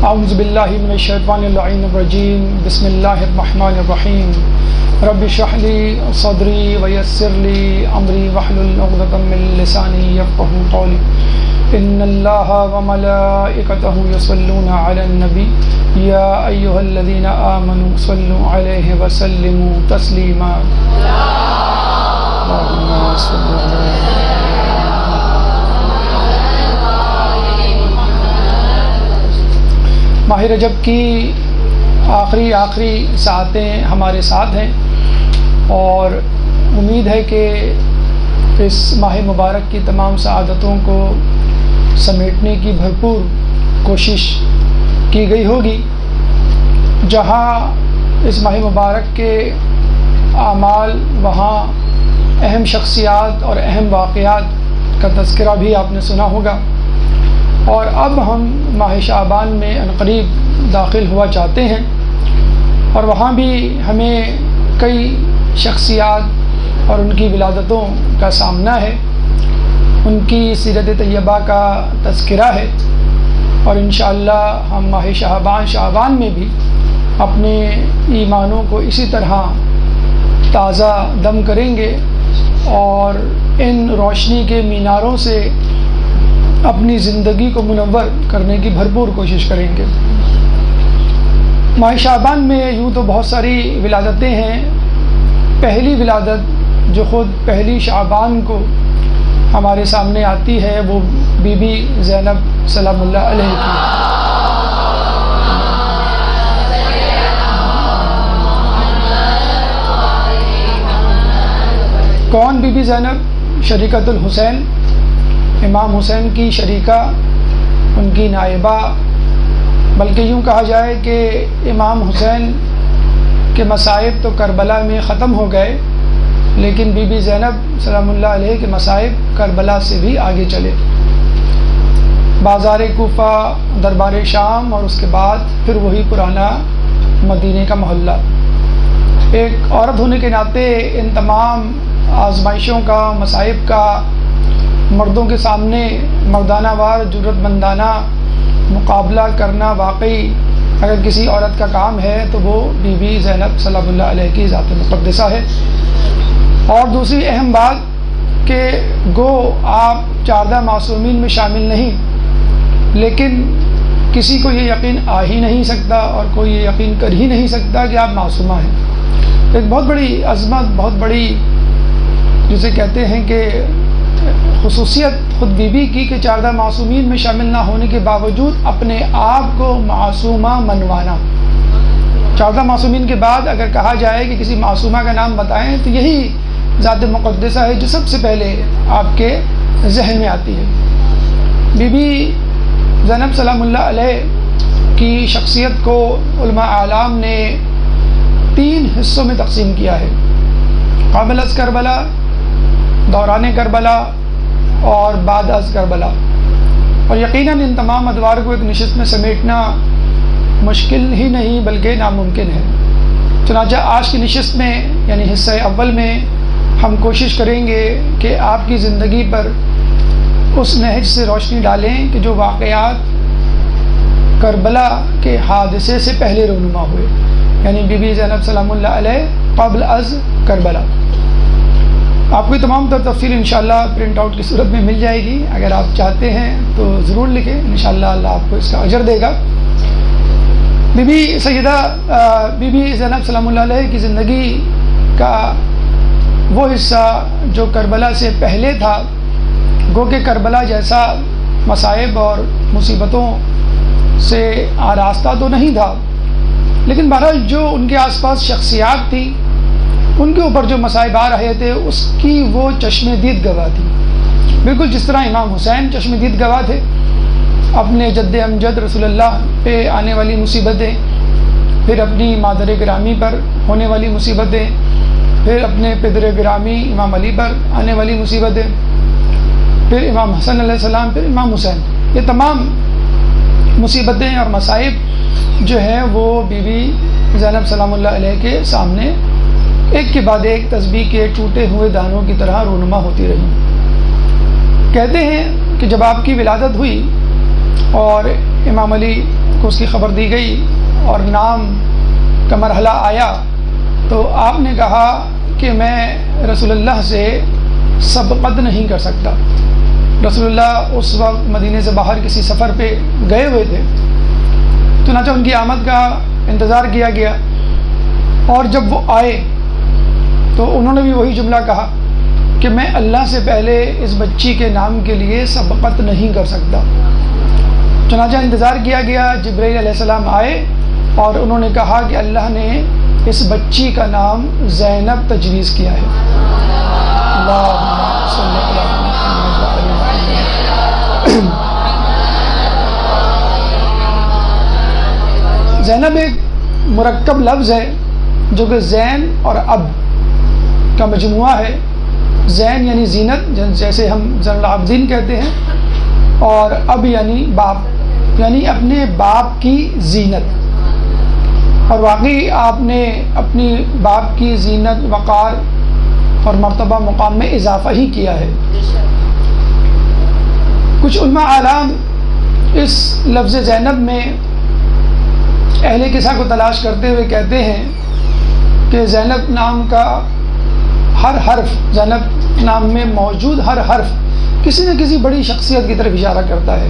اعوذ باللہ من الشیطان اللعین الرجیم بسم اللہ الرحمن الرحیم رب اشرح لی صدری ویسر لی امری واحلل عقدۃ من لسانی یفقہوا قولی ان اللہ وملائکتہ یصلون علی النبی یا ایھا الذین آمنوا صلوا علیہ وسلموا تسلیما اللہم صل علی ماہ رجب کی آخری ساعتیں ہمارے ساتھ ہیں اور امید ہے کہ اس ماہ مبارک کی تمام سعادتوں کو سمیٹنے کی بھرپور کوشش کی گئی ہوگی. جہاں اس ماہ مبارک کے اعمال وہاں اہم شخصیات اور اہم واقعات کا تذکرہ بھی آپ نے سنا ہوگا، اور اب ہم ماہ شعبان میں عنقریب داخل ہوا چاہتے ہیں اور وہاں بھی ہمیں کئی شخصیات اور ان کی ولادتوں کا سامنا ہے، ان کی سیرت طیبہ کا تذکرہ ہے، اور انشاءاللہ ہم ماہ شعبان میں بھی اپنے ایمانوں کو اسی طرح تازہ دم کریں گے اور ان روشنی کے میناروں سے اپنی زندگی کو منور کرنے کی بھرپور کوشش کریں گے. ماہ شعبان میں یوں تو بہت ساری ولادتیں ہیں. پہلی ولادت جو خود پہلی شعبان کو ہمارے سامنے آتی ہے وہ بی بی زینب سلام اللہ علیہ کی. کون بی بی زینب؟ شریکۃ الحسین، امام حسین کی شریکہ، ان کی نائبہ، بلکہ یوں کہا جائے کہ امام حسین کے مصائب تو کربلا میں ختم ہو گئے، لیکن بی بی زینب سلام اللہ علیہ کے مصائب کربلا سے بھی آگے چلے. بازار کوفہ، دربار شام اور اس کے بعد پھر وہی پرانا مدینے کا محلہ. ایک عورت ہونے کے ناطے ان تمام آزمائشوں کا، مصائب کا مردوں کے سامنے مردانہ وار جرت مندانہ مقابلہ کرنا واقعی اگر کسی عورت کا کام ہے تو وہ بی بی زینب سلام اللہ علیہ کی ذات مقدسہ ہے. اور دوسری اہم بات کہ گو آپ 14 معصومین میں شامل نہیں، لیکن کسی کو یہ یقین آ ہی نہیں سکتا اور کوئی یہ یقین کر ہی نہیں سکتا کہ آپ معصومہ ہیں. ایک بہت بڑی عظمت، بہت بڑی جسے کہتے ہیں کہ خصوصیت خود بی بی کی کہ 14 معصومین میں شامل نہ ہونے کے باوجود اپنے آپ کو معصومہ منوانا. 14 معصومین کے بعد اگر کہا جائے کہ کسی معصومہ کا نام بتائیں تو یہی ذات مقدسہ ہے جو سب سے پہلے آپ کے ذہن میں آتی ہے. بی بی زینب سلام اللہ علیہ کی شخصیت کو علماء اعلام نے 3 حصوں میں تقسیم کیا ہے: قبل از کربلا، دوران کربلا اور بعد از کربلا. اور یقیناً ان تمام ادوار کو ایک نشست میں سمیٹنا مشکل ہی نہیں بلکہ ناممکن ہے. چنانچہ آج کی نشست میں یعنی حصہ اول میں ہم کوشش کریں گے کہ آپ کی زندگی پر اس نہج سے روشنی ڈالیں کہ جو واقعات کربلا کے حادثے سے پہلے رونما ہوئے، یعنی بی بی زینب سلام اللہ علیہ قبل از کربلا. آپ کو تمام تر تفصیل انشاءاللہ پرنٹ آؤٹ کی صورت میں مل جائے گی. اگر آپ چاہتے ہیں تو ضرور لکھیں، انشاءاللہ اللہ آپ کو اس کا اجر دے گا. بی بی سیدہ بی بی زینب سلام اللہ علیہ کی زندگی کا وہ حصہ جو کربلا سے پہلے تھا، گو کہ کربلا جیسا مصائب اور مصیبتوں سے آراستہ تو نہیں تھا، لیکن بہرحال جو ان کے آس پاس شخصیات تھی ان کے اوپر جو مصائب آ رہے تھے اس کی وہ چشم دید گواہ تھی. بالکل جس طرح امام حسین چشم دید گواہ تھے اپنے جد امجد رسول اللہ پہ آنے والی مصیبتیں، پھر اپنی مادر گرامی پر ہونے والی مصیبتیں، پھر اپنے پدر گرامی امام علی پر آنے والی مصیبتیں، پھر امام حسن علیہ السلام، پھر امام حسین. یہ تمام مصیبتیں اور مصائب جو ہیں وہ بی بی زینب سلام اللہ علیہ کے سامنے ایک کے بعد ایک تسبیح کے ٹوٹے ہوئے دانوں کی طرح رونما ہوتی رہی. کہتے ہیں کہ جب آپ کی ولادت ہوئی اور امام علی کو اس کی خبر دی گئی اور نام کا مرحلہ آیا تو آپ نے کہا کہ میں رسول اللہ سے سبقت نہیں کر سکتا. رسول اللہ اس وقت مدینے سے باہر کسی سفر پہ گئے ہوئے تھے. چنانچہ ان کی آمد کا انتظار کیا گیا اور جب وہ آئے تو انہوں نے بھی وہی جملہ کہا کہ میں اللہ سے پہلے اس بچی کے نام کے لیے سبقت نہیں کر سکتا. چنانچہ انتظار کیا گیا. جبرائیل علیہ السلام آئے اور انہوں نے کہا کہ اللہ نے اس بچی کا نام زینب تجویز کیا ہے. اللہم صلی علی محمد و علی محمد. زینب ایک مرکب لفظ ہے جو کہ زین اور اب کا مجموعہ ہے. زین یعنی زینت جیسے ہم زین العابدین کہتے ہیں، اور اب یعنی باپ، یعنی اپنے باپ کی زینت. اور واقعی آپ نے اپنی باپ کی زینت، وقار اور مرتبہ مقام میں اضافہ ہی کیا ہے. کچھ علماء اعلام اس لفظ زینب میں اہل قصہ کو تلاش کرتے ہوئے کہتے ہیں کہ زینب نام کا ہر حرف، زینب نام میں موجود ہر حرف کسی نہ کسی بڑی شخصیت کی طرف اشارہ کرتا ہے.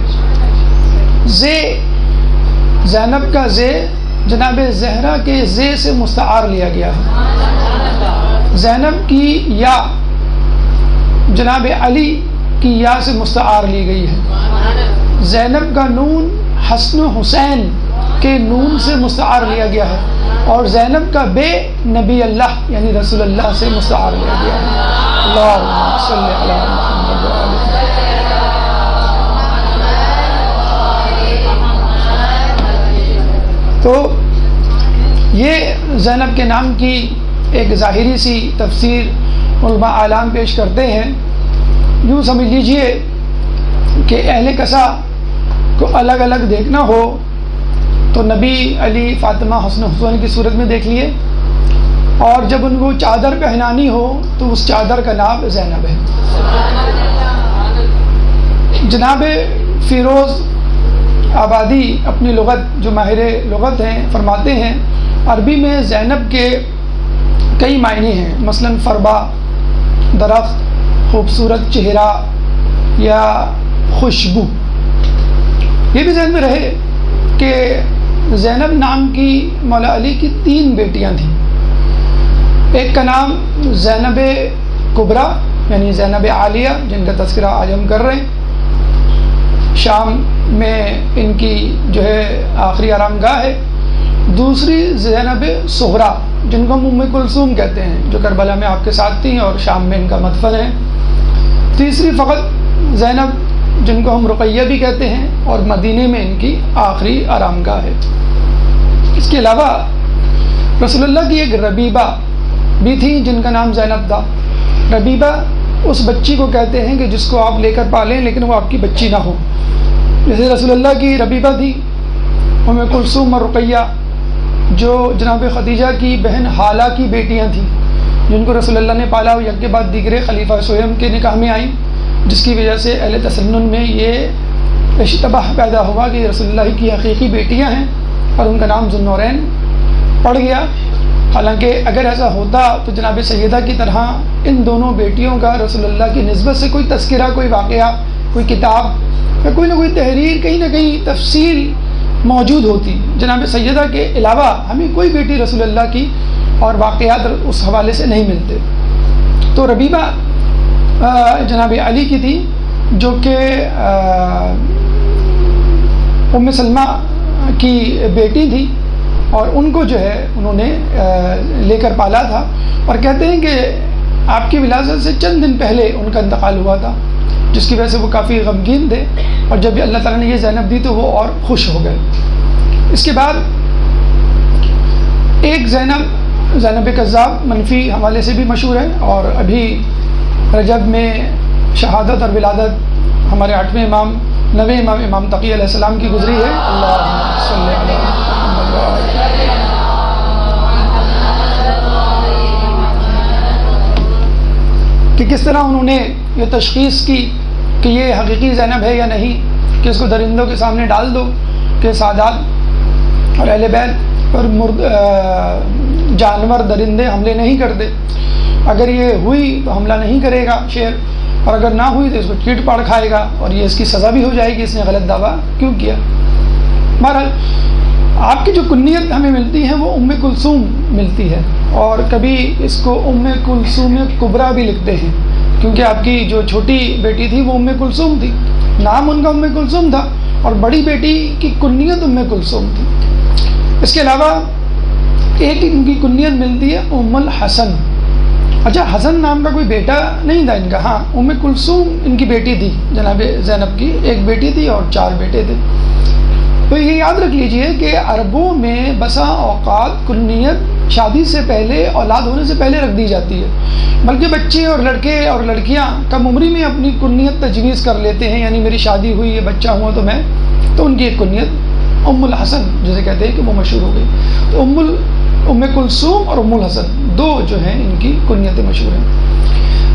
زینب کا زے جناب زہرا کے زے سے مستعار لیا گیا ہے. زینب کی یا جناب علی کی یا سے مستعار لی گئی ہے. زینب کا نون حسن و حسین کے نون سے مستعار لیا گیا ہے، اور زینب کا بے نبی اللہ یعنی رسول اللہ سے مستعار لیا گیا ہے. اللہم صلی علی محمد و علی محمد. تو یہ زینب کے نام کی ایک ظاہری سی تفسیر علماء اعلام پیش کرتے ہیں. یوں سمجھ لیجئے کہ اہل قصہ کو الگ الگ دیکھنا ہو تو نبی، علی، فاطمہ، حسن حسین کی صورت میں دیکھ لیے، اور جب ان کو چادر پہنانی ہو تو اس چادر کا نام زینب ہے. جناب فیروز آبادی اپنی لغت جو ماہر لغت ہیں فرماتے ہیں عربی میں زینب کے کئی معنی ہیں. مثلا فربا، درخت، خوبصورت چہرہ یا خوشبو. یہ بھی ذہن میں رہے کہ زینب نام کی مولا علی کی 3 بیٹیاں تھیں. ایک کا نام زینب کبریٰ یعنی زینب عالیہ جن کا تذکرہ آج ہم کر رہے ہیں. شام میں ان کی جو ہے آخری آرام گاہ ہے. دوسری زینب صغریٰ جن کو ہم ام کلثوم کہتے ہیں، جو کربلا میں آپ کے ساتھ تھیں اور شام میں ان کا مدفن ہے. تیسری فقط زینب جن کو ہم رقیہ بھی کہتے ہیں، اور مدینے میں ان کی آخری آرام گاہ ہے. اس کے علاوہ رسول اللہ کی ایک ربیبہ بھی تھی جن کا نام زینب تھا. ربیبہ اس بچی کو کہتے ہیں کہ جس کو آپ لے کر پالیں لیکن وہ آپ کی بچی نہ ہو. جیسے رسول اللہ کی ربیبہ تھی، ام کلثوم اور رقیہ جو جناب خدیجہ کی بہن حالہ کی بیٹیاں تھیں، جن کو رسول اللہ نے پالا اور یک کے بعد دیگرے خلیفہ سویم کے نکاح میں آئیں، جس کی وجہ سے اہل تسنن میں یہ اشتباہ پیدا ہوا کہ رسول اللہ کی حقیقی بیٹیاں ہیں اور ان کا نام ذوالنورین پڑ گیا. حالانکہ اگر ایسا ہوتا تو جناب سیدہ کی طرح ان دونوں بیٹیوں کا رسول اللہ کی نسبت سے کوئی تذکرہ، کوئی واقعہ، کوئی کتاب یا کوئی نہ کوئی تحریر، کہیں نہ کہیں تفصیل موجود ہوتی. جناب سیدہ کے علاوہ ہمیں کوئی بیٹی رسول اللہ کی اور واقعات اس حوالے سے نہیں ملتے. تو ربیبہ جناب علی کی تھی جو کہ ام سلمہ کی بیٹی تھی، اور ان کو جو ہے انہوں نے لے کر پالا تھا. اور کہتے ہیں کہ آپ کی ولادت سے چند دن پہلے ان کا انتقال ہوا تھا، جس کی وجہ سے وہ کافی غمگین تھے، اور جب اللہ تعالیٰ نے یہ زینب دی تو وہ اور خوش ہو گئے. اس کے بعد ایک زینب کذاب منفی حوالے سے بھی مشہور ہے، اور ابھی رجب میں شہادت اور ولادت ہمارے 8ویں امام 9ویں امام امام تقی علیہ السلام کی گزری ہے. اللہم صلی علی محمد و علی کہ کس طرح انہوں نے یہ تشخیص کی کہ یہ حقیقی زینب ہے یا نہیں، کہ اس کو درندوں کے سامنے ڈال دو کہ سادات اور اہل بیت پر جانور درندے حملے نہیں کرتے. اگر یہ ہوئی تو حملہ نہیں کرے گا شیر، اور اگر نہ ہوئی تو اس کو چیٹ پاڑ کھائے گا، اور یہ اس کی سزا بھی ہو جائے گی اس نے غلط دعویٰ کیوں کیا. بہرحال آپ کی جو کنیت ہمیں ملتی ہے وہ ام کلثوم ملتی ہے، اور کبھی اس کو ام کلثوم کبریٰ بھی لکھتے ہیں، کیونکہ آپ کی جو چھوٹی بیٹی تھی وہ ام کلثوم تھی، نام ان کا ام کلثوم تھا، اور بڑی بیٹی کی کنیت ام کلثوم تھی. اس کے علاوہ ایک ان کی کنیت ملتی ہے ام الحسن. اچھا، حسن نام کا کوئی بیٹا نہیں تھا ان کا، ہاں ام کلثوم ان کی بیٹی تھی، جناب زینب کی ایک بیٹی تھی اور 4 بیٹے تھے. تو یہ یاد رکھ لیجئے کہ عربوں میں بسا اوقات کنیت شادی سے پہلے، اولاد ہونے سے پہلے رکھ دی جاتی ہے، بلکہ بچے اور لڑکے اور لڑکیاں کم عمری میں اپنی کنیت تجویز کر لیتے ہیں، یعنی میری شادی ہوئی ہے، بچہ ہوا تو ان کی ایک کنیت ام الحسن جسے کہتے ہیں کہ وہ مشہور ہو گئی. تو ام کلثوم اور ام الحسن 2 جو ہیں ان کی کنیتیں مشہور ہیں.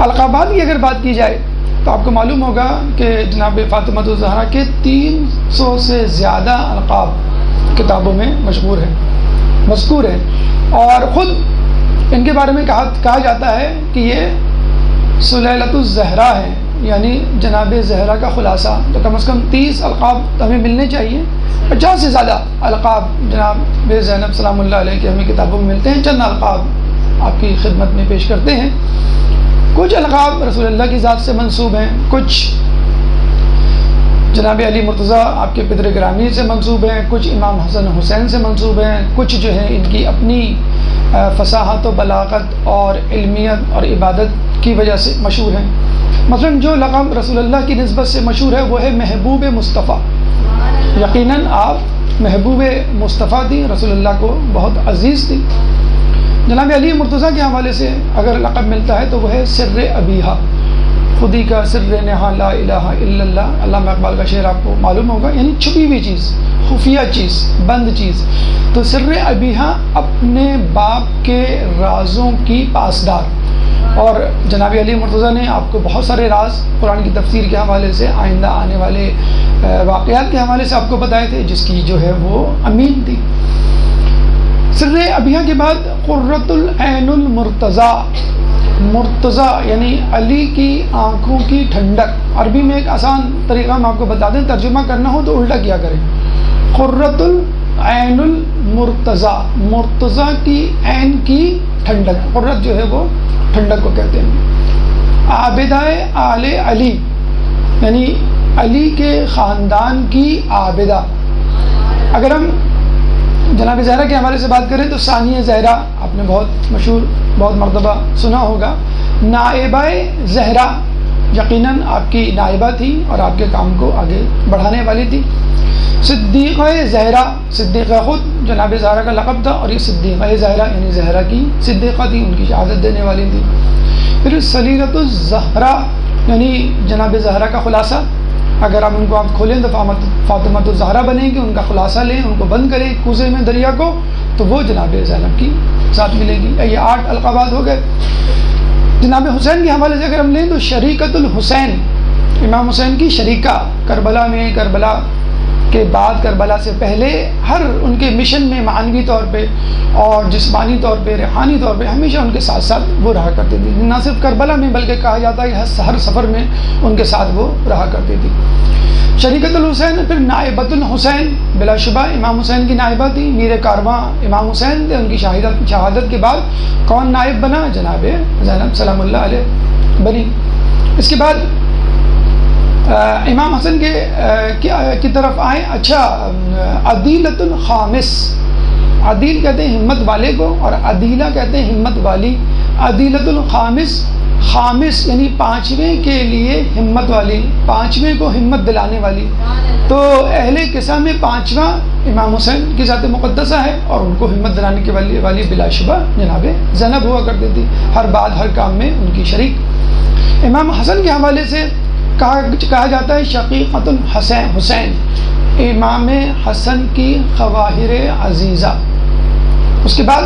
القابات کی اگر بات کی جائے تو آپ کو معلوم ہوگا کہ جناب فاطمہ الزہرا کے 300 سے زیادہ القاب کتابوں میں مذکور ہیں، اور خود ان کے بارے میں کہا جاتا ہے کہ یہ سلیلۃ الزہرا ہے، یعنی جناب زہرا کا خلاصہ. تو کم از کم 30 القاب ہمیں ملنے چاہیے. 50 سے زیادہ القاب جناب زینب سلام اللہ علیہ کے ہمیں کتابوں میں ملتے ہیں. چند القاب آپ کی خدمت میں پیش کرتے ہیں. کچھ القاب رسول اللہ کی ذات سے منسوب ہیں، کچھ جناب علی مرتضیٰ آپ کے پدر گرامی سے منسوب ہیں، کچھ امام حسن حسین سے منسوب ہیں، کچھ جو ہے ان کی اپنی فصاحت و بلاغت اور علمیت اور عبادت کی وجہ سے مشہور ہیں. مثلا جو لقب رسول اللہ کی نسبت سے مشہور ہے وہ ہے محبوب مصطفیٰ. یقیناً آپ محبوب مصطفیٰ تھی، رسول اللہ کو بہت عزیز تھی. جناب علی مرتضیٰ کے حوالے سے اگر لقب ملتا ہے تو وہ ہے سر ابیہا، خودی کا سر نہا لا الہ الا اللہ. علامہ اقبال کا شعر آپ کو معلوم ہوگا، یعنی چھپی ہوئی چیز، خفیہ چیز، بند چیز. تو سر ابیہا اپنے باپ کے رازوں کی پاسدار. اور جناب علی مرتضیٰ نے آپ کو بہت سارے راز قرآن کی تفسیر کے حوالے سے، آئندہ آنے والے واقعات کے حوالے سے آپ کو بتائے تھے، جس کی جو ہے وہ امین تھی. سر ابیہا کے بعد قرۃ العین المرتضیٰ. مرتضیٰ یعنی علی کی آنکھوں کی ٹھنڈک. عربی میں ایک آسان طریقہ ہم آپ کو بتا دیں، ترجمہ کرنا ہو تو الٹا کیا کریں. قرۃ العین المرتضیٰ، مرتضیٰ کی عین کی ٹھنڈک. قرۃ جو ہے وہ ٹھنڈک کو کہتے ہیں. عابدۂ آل علی یعنی علی کے خاندان کی عابدہ. اگر ہم جناب زہرا کے حوالے سے بات کریں تو ثانیہ زہرا آپ نے بہت مشہور، بہت مرتبہ سنا ہوگا. نائبہ زہرا یقیناً آپ کی نائبہ تھی اور آپ کے کام کو آگے بڑھانے والی تھی. صدیقہ زہرا، صدیقہ خود جناب زہرا کا لقب تھا، اور یہ صدیقہ زہرا یعنی زہرا کی صدیقہ تھی، ان کی شہادت دینے والی تھی. پھر سلیلۃ الزہرا یعنی جناب زہرا کا خلاصہ. اگر آپ ان کو آپ کھولیں تو فاطمہ الزہرا بنیں گے، ان کا خلاصہ لیں، ان کو بند کریں کوزے میں دریا کو، تو وہ جناب زینب کی ذات ملے گی. یہ 8 القابات ہو گئے. جناب حسین کے حوالے سے اگر ہم لیں تو شریکۃ الحسین، امام حسین کی شریکہ. کربلا میں، کربلا کے بعد، کربلا سے پہلے ہر ان کے مشن میں معنوی طور پہ اور جسمانی طور پہ، روحانی طور پہ ہمیشہ ان کے ساتھ ساتھ وہ رہا کرتی تھی. نہ صرف کربلا میں بلکہ کہا جاتا ہے کہ ہر سفر میں ان کے ساتھ وہ رہا کرتی تھی. شریکۃ الحسین. پھر نائبۃ الحسین، بلا شبہ امام حسین کی نائبہ تھی. میر کارواں امام حسین تھے. ان کی شہادت کے بعد کون نائب بنا؟ جناب زینب سلام اللہ علیہ بنی. اس کے بعد امام حسن کی طرف آئیں. اچھا، عدیلۃ الخامس. عدیل کہتے ہیں ہمت والے کو، اور عدیلہ کہتے ہیں ہمت والی. عدیلۃ الخامس، خامس یعنی 5ویں کے لیے ہمت والی، 5ویں کو ہمت دلانے والی. تو اہل قصہ میں 5واں امام حسین کی ذات مقدسہ ہے، اور ان کو ہمت دلانے کے والی بلا شبہ جناب زینب ہوا کرتی تھی، ہر بات ہر کام میں ان کی شریک. امام حسن کے حوالے سے کہا جاتا ہے شقیقۃ الحسین، امام حسن کی خواہر عزیزہ. اس کے بعد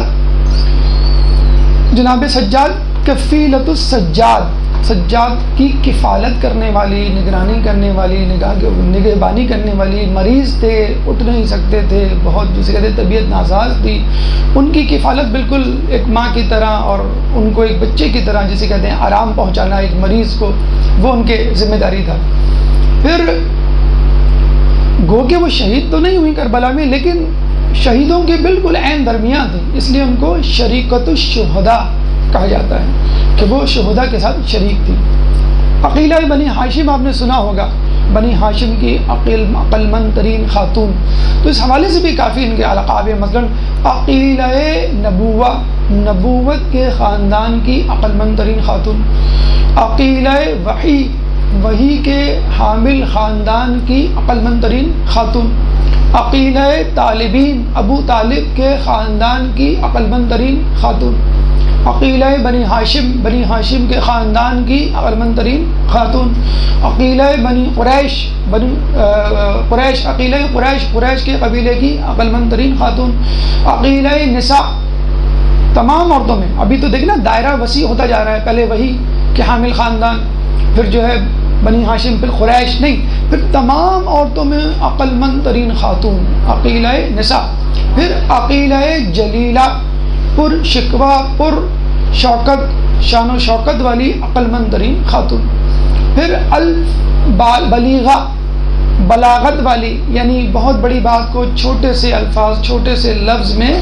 جناب سجاد، کفیلۃ السجاد. سجاد کی کفالت کرنے والی، نگرانی کرنے والی، نگہبانی کرنے والی، مریض تھے، اٹھ نہیں سکتے تھے، بہت جسے کہتے طبیعت ناساز تھی، ان کی کفالت بالکل ایک ماں کی طرح اور ان کو ایک بچے کی طرح جسے کہتے ہیں آرام پہنچانا ایک مریض کو، وہ ان کے ذمہ داری تھا۔ پھر گو کہ وہ شہید تو نہیں ہوئی کربلا میں، لیکن شہیدوں کے بالکل عین درمیان تھے، اس لیے ان کو شریکۃ الشہداء کہا جاتا ہے کہ وہ شہداء کے ساتھ شریک تھی۔ عقیلہ بنی ہاشم آپ نے سنا ہوگا، بنی ہاشم کی عقل مند ترین خاتون، تو اس حوالے سے بھی کافی ان کے القاب ہیں، مثلا عقیلہ نبوہ، نبوت کے خاندان کی عقل مند ترین خاتون، عقیلہ وحی، وحی کے حامل خاندان کی عقل مند ترین خاتون، عقیلہ طالبین، ابو طالب کے خاندان کی عقل مند ترین خاتون، عقیلہ بنی ہاشم، بنی ہاشم کے خاندان کی عقل مند ترین خاتون، عقیلہ بنی قریش، قریش، عقیلہ قریش، قریش کے قبیلے کی عقل مند ترین خاتون، عقیلہ نساء، تمام عورتوں میں، ابھی تو دیکھنا دائرہ وسیع ہوتا جا رہا ہے، پہلے وہی کہ حامل خاندان، پھر جو ہے بنی ہاشم، پھر قریش، نہیں، پھر تمام عورتوں میں عقل مند ترین خاتون عقیلہ نساء، پھر عقیلہ جلیلہ، پر شکوہ، پر شوکت، شان و شوکت والی عقل مند ترین خاتون، پھر البلیغہ، بلاغت والی، یعنی بہت بڑی بات کو چھوٹے سے الفاظ، چھوٹے سے لفظ میں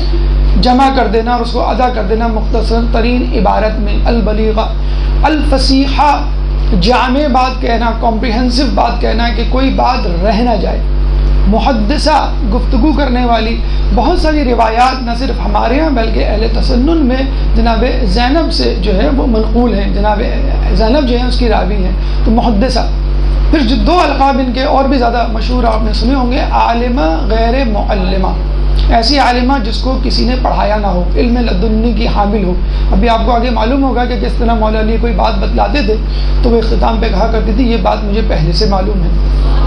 جمع کر دینا اور اس کو ادا کر دینا مختصر ترین عبارت میں، البلیغہ، الفصیحہ، جامع بات کہنا، کمپریہنسو بات کہنا کہ کوئی بات رہ نہ جائے، محدثہ، گفتگو کرنے والی، بہت ساری روایات نہ صرف ہمارے ہاں بلکہ اہل تسنن میں جناب زینب سے جو ہے وہ منقول ہیں، جناب زینب جو ہے اس کی راوی ہیں، تو محدثہ۔ پھر جو دو القاب ان کے اور بھی زیادہ مشہور آپ نے سنے ہوں گے، عالمہ غیر معلمہ، ایسی عالمہ جس کو کسی نے پڑھایا نہ ہو، علم لدنی کی حامل ہو۔ ابھی آپ کو آگے معلوم ہوگا کہ کس طرح مولا علی کوئی بات بتلاتے تھے تو وہ اختتام پہ کہا کرتی تھی یہ بات مجھے پہلے سے معلوم ہے،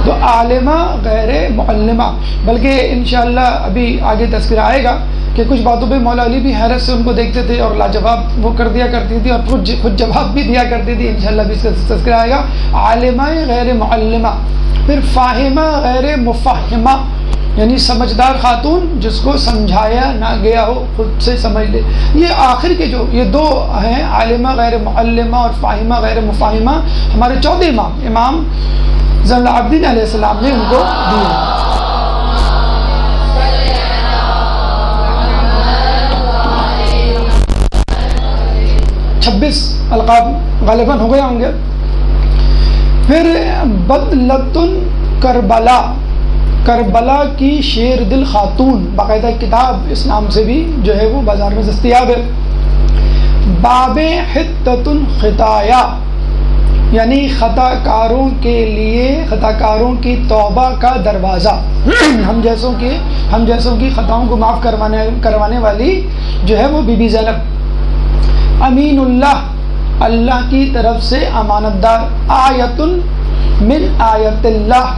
تو عالمہ غیر معلمہ، بلکہ انشاءاللہ ابھی آگے تذکرہ آئے گا کہ کچھ باتوں پہ مولا علی بھی حیرت سے ان کو دیکھتے تھے اور لاجواب وہ کر دیا کرتی تھی اور خود جواب بھی دیا کرتی تھی، انشاءاللہ بھی اس کا تذکرہ آئے گا۔ عالمہ غیر معلمہ، پھر فاہمہ غیر مفہمہ، یعنی سمجھدار خاتون جس کو سمجھایا نہ گیا ہو خود سے سمجھ لے۔ یہ آخر کے جو یہ دو ہیں، عالمہ غیر معلمہ اور فاہمہ غیر مفہمہ، ہمارے چوتھے امام زین العابدین علیہ السلام نے ان کو دیے۔ 26 القاب غالباً ہو گئے ہوں گے۔ پھر بدلتن کربلا، کربلا کی شیر دل خاتون، باقاعدہ کتاب اس نام سے بھی جو ہے وہ بازار میں دستیاب ہے۔ باب حتتن خطایا، یعنی خطا کاروں کے لیے، خطا کاروں کی توبہ کا دروازہ، ہم جیسوں کی خطاؤں کو معاف کروانے والی جو ہے وہ بی بی زینب۔ امین اللہ، اللہ کی طرف سے امانت دار۔ آیت من آیت اللہ،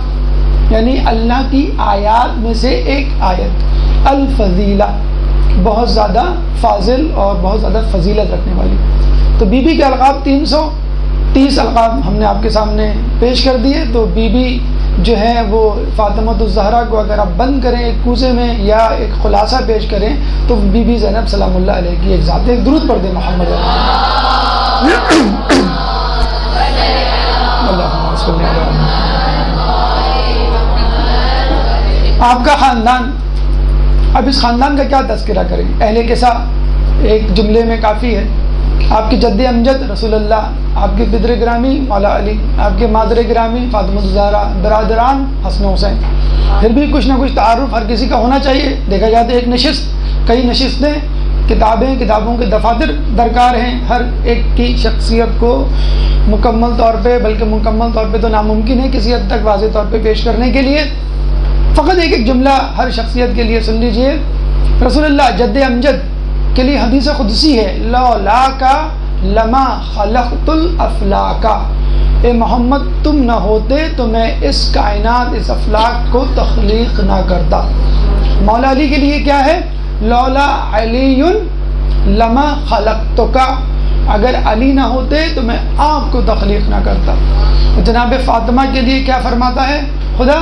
یعنی اللہ کی آیات میں سے ایک آیت۔ الفضیلہ، بہت زیادہ فاضل اور بہت زیادہ فضیلت رکھنے والی۔ تو بی بی کے القاب 330 القاب ہم نے آپ کے سامنے پیش کر دیے۔ تو بی بی جو ہے وہ فاطمۃ الزہرا کو اگر آپ بند کریں ایک کوزے میں یا ایک خلاصہ پیش کریں تو بی بی زینب سلام اللہ علیہ کی ایک ذات ہے۔ ایک درود پڑھ دیں محمد آپ کا خاندان، اب اس خاندان کا کیا تذکرہ کریں؟ اہل کسا ایک جملے میں کافی ہے۔ آپ کی جد امجد رسول اللہ، آپ کے پدر گرامی مولا علی، آپ کے مادر گرامی فاطمہ الزہرا، برادران حسن حسین، پھر بھی کچھ نہ کچھ تعارف ہر کسی کا ہونا چاہیے۔ دیکھا جاتا ہے ایک نشست، کئی نشستیں، کتابیں، کتابوں کے دفاتر درکار ہیں ہر ایک کی شخصیت کو مکمل طور پہ، بلکہ مکمل طور پہ تو ناممکن ہے کسی حد تک واضح طور پہ پیش کرنے کے لیے۔ فقط ایک جملہ ہر شخصیت کے لیے سن لیجئے۔ رسول اللہ جد امجد کے لیے حدیث قدسی ہے، لولاک لما خلقت الافلاک، اے محمد تم نہ ہوتے تو میں اس کائنات، اس افلاک کو تخلیق نہ کرتا۔ مولا علی کے لیے کیا ہے؟ لولا علی لما خلقتک، اگر علی نہ ہوتے تو میں آپ کو تخلیق نہ کرتا. جناب فاطمہ کے لیے کیا فرماتا ہے خدا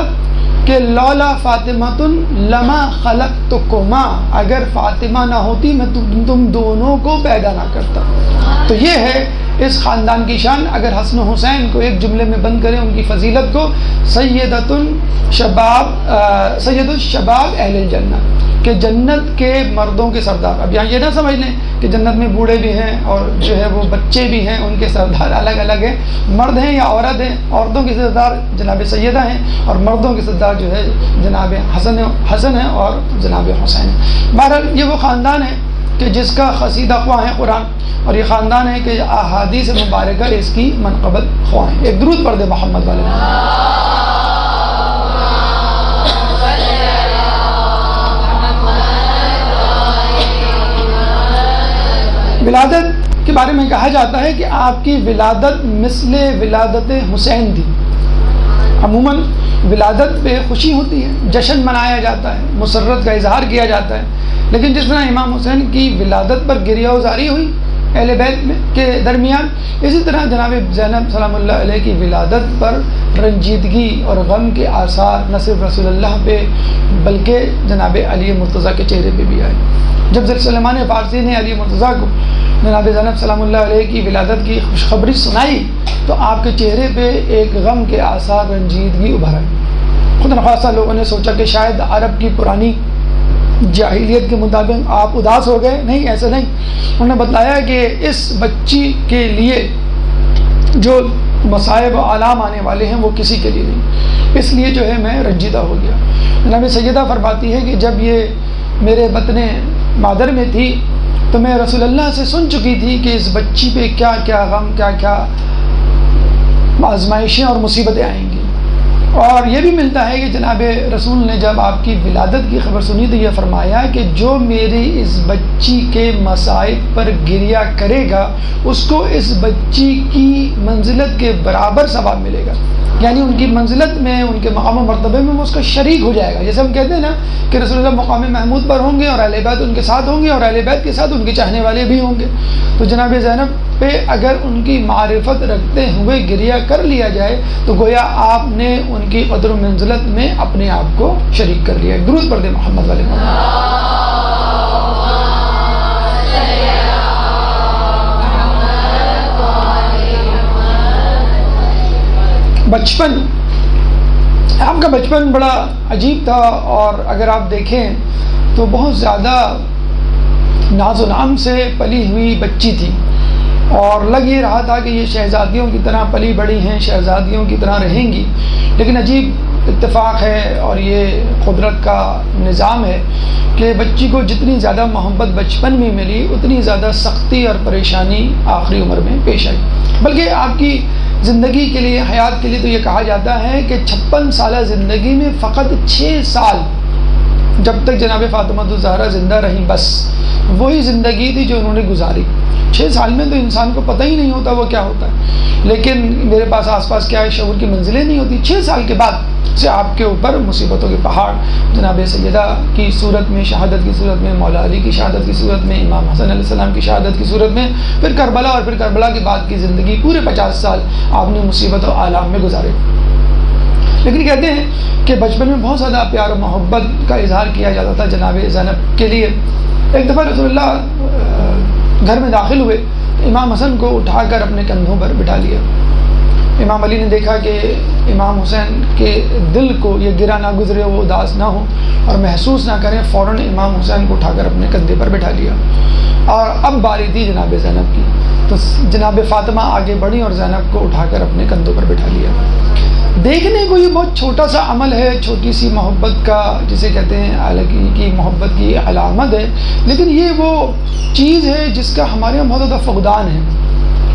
کہ لولا فاطمۃ لما خلقتکما، اگر فاطمہ نہ ہوتی میں تم دونوں کو پیدا نہ کرتا. تو یہ ہے اس خاندان کی شان. اگر حسن و حسین کو ایک جملے میں بند کریں ان کی فضیلت کو، سید الشباب اہل الجنہ، کہ جنت کے مردوں کے سردار. اب یہاں یہ نہ سمجھ لیں کہ جنت میں بوڑھے بھی ہیں اور جو ہے وہ بچے بھی ہیں، ان کے سردار الگ الگ ہیں. مرد ہیں یا عورت ہیں، عورتوں کے سردار جناب سیدہ ہیں اور مردوں کے سردار جو ہے جناب حسن ہیں اور جناب حسین ہیں. بہرحال یہ وہ خاندان ہے کہ جس کا قصیدہ خواہ ہے قرآن، اور یہ خاندان ہے کہ احادیث مبارکہ اس کی منقبت خواہ ہیں. ایک درود پڑھ دے محمد والے. ولادت کے بارے میں کہا جاتا ہے کہ آپ کی ولادت مثل ولادت حسین تھی. عموماً ولادت پہ خوشی ہوتی ہے، جشن منایا جاتا ہے، مسرت کا اظہار کیا جاتا ہے، لیکن جس طرح امام حسین کی ولادت پر گریہ وزاری ہوئی اہل بیت کے درمیان، اسی طرح جناب زینب سلام اللہ علیہ کی ولادت پر رنجیدگی اور غم کے آثار نہ صرف رسول اللہ پہ بلکہ جناب علی مرتضیٰ کے چہرے پہ بھی آئے. جب سلیمان فارسی نے علی مرتضیٰ کو جناب زینب سلام اللہ علیہ کی ولادت کی خوشخبری سنائی تو آپ کے چہرے پہ ایک غم کے آثار، رنجیدگی ابھر آئی. خود نخواستہ لوگوں نے سوچا کہ شاید عرب کی پرانی جاہلیت کے مطابق آپ اداس ہو گئے. نہیں، ایسا نہیں. انہوں نے بتلایا کہ اس بچی کے لیے جو مصائب و آلام آنے والے ہیں وہ کسی کے لیے نہیں، اس لیے جو ہے میں رنجیدہ ہو گیا. جناب سیدہ فرماتی ہے کہ جب یہ میرے بطن مادر میں تھی تو میں رسول اللہ سے سن چکی تھی کہ اس بچی پہ کیا کیا غم، کیا کیا آزمائشیں اور مصیبتیں آئیں گی. اور یہ بھی ملتا ہے کہ جناب رسول نے جب آپ کی ولادت کی خبر سنی تو یہ فرمایا کہ جو میری اس بچی کے مصائب پر گریہ کرے گا اس کو اس بچی کی منزلت کے برابر ثواب ملے گا. یعنی ان کی منزلت میں، ان کے مقام و مرتبے میں وہ اس کا شریک ہو جائے گا. جیسے ہم کہتے ہیں نا کہ رسول اللہ مقام محمود پر ہوں گے اور اہل بیت ان کے ساتھ ہوں گے اور اہل بیت کے ساتھ ان کے چاہنے والے بھی ہوں گے. تو جناب زینب پہ اگر ان کی معرفت رکھتے ہوئے گریہ کر لیا جائے تو گویا آپ نے ان کی قدر و منزلت میں اپنے آپ کو شریک کر لیا. درود پڑھ دے محمد والے محمد. بچپن، آپ کا بچپن بڑا عجیب تھا اور اگر آپ دیکھیں تو بہت زیادہ ناز و نام سے پلی ہوئی بچی تھی اور لگ یہ رہا تھا کہ یہ شہزادیوں کی طرح پلی بڑی ہیں، شہزادیوں کی طرح رہیں گی. لیکن عجیب اتفاق ہے اور یہ قدرت کا نظام ہے کہ بچی کو جتنی زیادہ محبت بچپن میں ملی اتنی زیادہ سختی اور پریشانی آخری عمر میں پیش آئی. بلکہ آپ کی زندگی کے لیے، حیات کے لیے تو یہ کہا جاتا ہے کہ 56 سالہ زندگی میں فقط 6 سال جب تک جناب فاطمہ الزہرا زندہ رہیں بس وہی زندگی تھی جو انہوں نے گزاری. 6 سال میں تو انسان کو پتہ ہی نہیں ہوتا وہ کیا ہوتا ہے، لیکن میرے پاس آس پاس کیا ہے شعور کی منزلیں نہیں ہوتی. 6 سال کے بعد سے آپ کے اوپر مصیبتوں کے پہاڑ، جناب سیدہ کی صورت میں، شہادت کی صورت میں، مولا علی کی شہادت کی صورت میں، امام حسن علیہ السلام کی شہادت کی صورت میں، پھر کربلا اور پھر کربلا کے بعد کی زندگی، پورے 50 سال آپ نے مصیبت و آلام میں گزارے. لیکن کہتے ہیں کہ بچپن میں بہت زیادہ پیار و محبت کا اظہار کیا جاتا تھا جناب زینب کے لیے. ایک دفعہ رسول اللہ گھر میں داخل ہوئے، امام حسن کو اٹھا کر اپنے کندھوں پر بٹھا لیا. امام علی نے دیکھا کہ امام حسین کے دل کو یہ گرا نہ گزرے، وہ اداس نہ ہو اور محسوس نہ کریں، فوراً امام حسین کو اٹھا کر اپنے کندھے پر بٹھا لیا. اور اب باری تھی جناب زینب کی، تو جناب فاطمہ آگے بڑھی اور زینب کو اٹھا کر اپنے کندھوں پر بٹھا لیا. دیکھنے کو یہ بہت چھوٹا سا عمل ہے، چھوٹی سی محبت کا جسے کہتے ہیں الگی کی محبت کی علامت ہے، لیکن یہ وہ چیز ہے جس کا ہمارے یہاں بہت زیادہ فقدان ہے.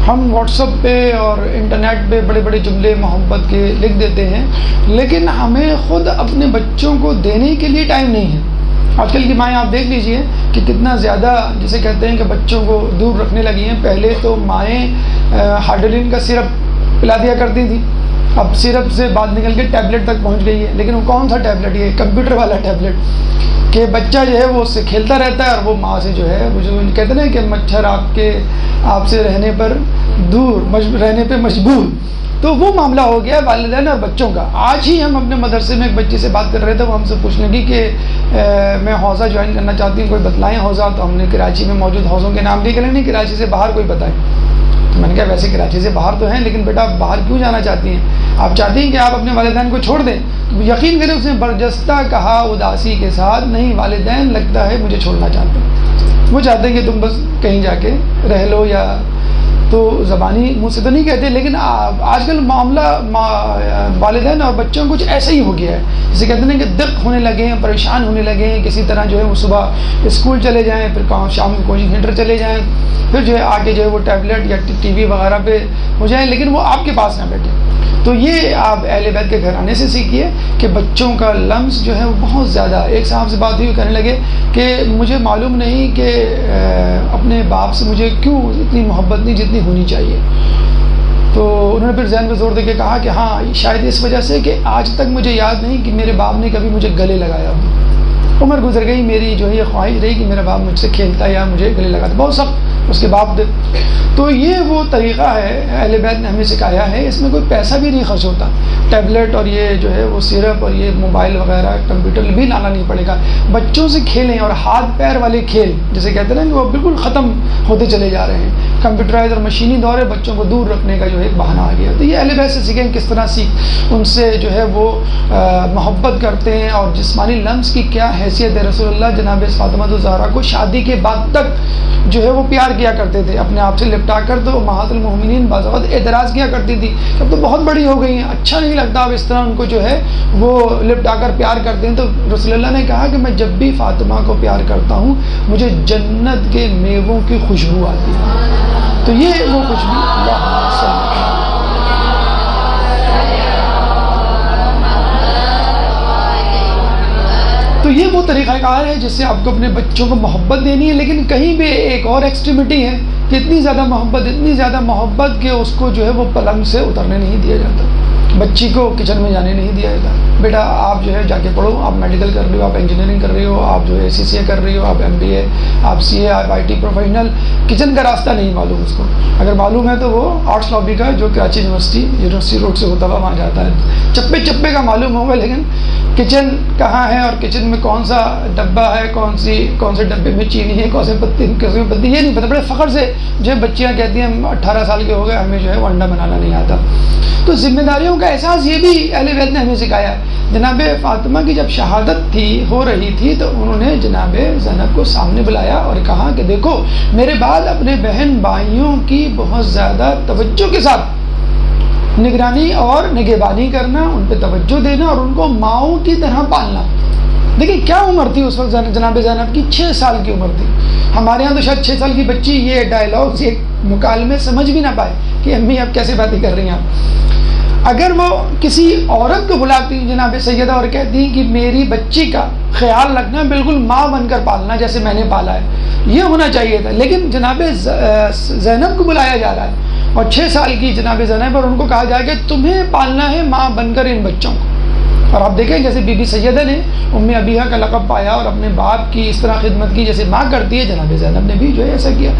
ہم واٹس ایپ پہ اور انٹرنیٹ پہ بڑے بڑے جملے محبت کے لکھ دیتے ہیں، لیکن ہمیں خود اپنے بچوں کو دینے کے لیے ٹائم نہیں ہے. آج کل کی مائیں آپ دیکھ لیجئے کہ کتنا زیادہ جسے کہتے ہیں کہ بچوں کو دور رکھنے لگی ہیں. پہلے تو مائیں ہائڈرولین کا سرپ پلا دیا کرتی تھیں، اب سرپ سے بات نکل کے ٹیبلٹ تک پہنچ گئی ہے. لیکن وہ کون سا ٹیبلٹ؟ یہ کمپیوٹر والا ٹیبلٹ کہ بچہ جو ہے وہ اس سے کھیلتا رہتا ہے اور وہ ماں سے جو ہے وہ جو کہتے ہیں کہ مچھر آپ کے آپ سے رہنے پر دور، رہنے پہ مجبور. تو وہ معاملہ ہو گیا والدین اور بچوں کا. آج ہی ہم اپنے مدرسے میں ایک بچی سے بات کر رہے تھے، وہ ہم سے پوچھنے کی کہ میں حوزہ جوائن کرنا چاہتی ہوں، کوئی بتلائیں حوزہ. تو ہم نے کراچی میں موجود حوزوں کے نام بھی کریں، نہیں کراچی سے باہر کوئی بتائیں. تو میں نے کہا ویسے کراچی سے باہر تو ہیں، لیکن بیٹا آپ باہر کیوں جانا چاہتی ہیں؟ آپ چاہتی ہیں کہ آپ اپنے والدین کو چھوڑ دیں؟ تو یقین کریں اس نے برجستہ کہا اداسی کے ساتھ، نہیں والدین لگتا ہے مجھے چھوڑنا چاہتے ہیں، وہ چاہتے ہیں کہ تم بس کہیں جا کے رہ لو. یا تو زبانی منہ سے تو نہیں کہتے، لیکن آج کل معاملہ والدین اور بچوں کچھ ایسا ہی ہو گیا ہے. جسے کہتے ہیں کہ دق ہونے لگے ہیں، پریشان ہونے لگے ہیں. کسی طرح جو ہے وہ صبح اسکول چلے جائیں، پھر شام کو کوچنگ سینٹر چلے جائیں، پھر جو ہے آگے جو ہے وہ ٹیبلٹ یا ٹی وی وغیرہ پہ ہو جائیں، لیکن وہ آپ کے پاس نہ بیٹھیں. تو یہ آپ اہل بیت کے گھرانے سے سیکھیے کہ بچوں کا لمس جو ہے وہ بہت زیادہ. ایک صاحب سے بات ہوئی، کہنے لگے کہ مجھے معلوم نہیں کہ اپنے باپ سے مجھے کیوں اتنی محبت نہیں جتنی ہونی چاہیے. تو انہوں نے پھر ذہن پہ زور دے کے کہا کہ ہاں شاید اس وجہ سے کہ آج تک مجھے یاد نہیں کہ میرے باپ نے کبھی مجھے گلے لگایا ہو. عمر گزر گئی، میری جو ہے یہ خواہش رہی کہ میرا باپ مجھ سے کھیلتا یا مجھے گلے لگاتا. بہت سخت اس کے باپ دے. تو یہ وہ طریقہ ہے اہل بیت نے ہمیں سکھایا ہے. اس میں کوئی پیسہ بھی نہیں خرچ ہوتا. ٹیبلٹ اور یہ جو ہے وہ سیرپ اور یہ موبائل وغیرہ کمپیوٹر بھی لانا نہیں پڑے گا. بچوں سے کھیلیں، اور ہاتھ پیر والے کھیل جسے کہتے ہیں نا کہ وہ بالکل ختم ہوتے چلے جا رہے ہیں. کمپیوٹرائز اور مشینی دور ہے، بچوں کو دور رکھنے کا جو ہے ایک بہانہ آ گیا. تو یہ اہل بیت سے سیکھیں کس طرح ان سے جو ہے وہ محبت کرتے ہیں، اور جسمانی لمس کی کیا حیثیت ہے. رسول اللہ جناب فاطمہ الزہرا کو شادی کے بعد تک جو ہے وہ پیار کیا کرتے تھے اپنے آپ سے لپٹا کر. تو امہات المومنین بعض اوقات اعتراض کیا کرتی تھی، اب تو بہت بڑی ہو گئی ہیں، اچھا نہیں لگتا اب اس طرح ان کو جو ہے وہ لپٹا کر پیار کرتے ہیں. تو رسول اللہ نے کہا کہ میں جب بھی فاطمہ کو پیار کرتا ہوں مجھے جنت کے میووں کی خوشبو آتی ہے. تو یہ وہ خوشبو تو یہ وہ طریقہ کار ہے جس سے آپ کو اپنے بچوں کو محبت دینی ہے. لیکن کہیں بھی ایک اور ایکسٹریمٹی ہے کہ اتنی زیادہ محبت کہ اس کو جو ہے وہ پلنگ سے اترنے نہیں دیا جاتا. بچی کو کچن میں جانے نہیں دیا جاتا. بیٹا آپ جو ہے جا کے پڑھو، آپ میڈیکل کر رہے ہو، آپ انجینئرنگ کر رہے ہو، آپ جو ہے CCA کر رہے ہو، آپ MBA، آپ CA، آپ IT پروفیشنل. کچن کا راستہ نہیں معلوم اس کو. اگر معلوم ہے تو وہ آرٹس لابی کا جو کراچی یونیورسٹی روڈ سے ہوتا ہوا وہاں جاتا ہے. چپے چپے کا معلوم ہوگا، لیکن کچن کہاں ہے اور کچن میں کون سا ڈبہ ہے، کون سے ڈبے میں چینی ہے، کون سے پتی یہ نہیں پتہ. بڑے فخر سے جو ہے بچیاں کہتی ہیں 18 سال کے ہو گئے ہمیں جو ہے وہ انڈا بنانا نہیں آتا. تو ذمہ داریوں کا احساس یہ بھی اہل بیت نے ہمیں سکھایا. جناب فاطمہ کی جب شہادت ہو رہی تھی تو انہوں نے جناب زینب کو سامنے بلایا اور کہا کہ دیکھو میرے بعد اپنے بہن بھائیوں کی بہت زیادہ توجہ کے ساتھ نگرانی اور نگہبانی کرنا، ان پہ توجہ دینا اور ان کو ماؤں کی طرح پالنا. دیکھیں کیا عمر تھی اس وقت جناب زینب کی؟ 6 سال کی عمر تھی. ہمارے ہاں تو شاید 6 سال کی بچی یہ ڈائلاگز ایک مکالمے سمجھ بھی نہ پائے کہ امی آپ کیسے باتیں کر رہی ہیں آپ. اگر وہ کسی عورت کو بلاتی ہیں جناب سیدہ اور کہتی ہیں کہ میری بچی کا خیال رکھنا، بالکل ماں بن کر پالنا جیسے میں نے پالا ہے، یہ ہونا چاہیے تھا. لیکن جناب زینب کو بلایا جا رہا ہے اور 6 سال کی جناب زینب، اور ان کو کہا جائے کہ تمہیں پالنا ہے ماں بن کر ان بچوں کو. اور آپ دیکھیں جیسے بی بی سیدہ نے ام ابیہا کا لقب پایا اور اپنے باپ کی اس طرح خدمت کی جیسے ماں کرتی ہے، جناب زینب نے بھی جو ہے ایسا کیا.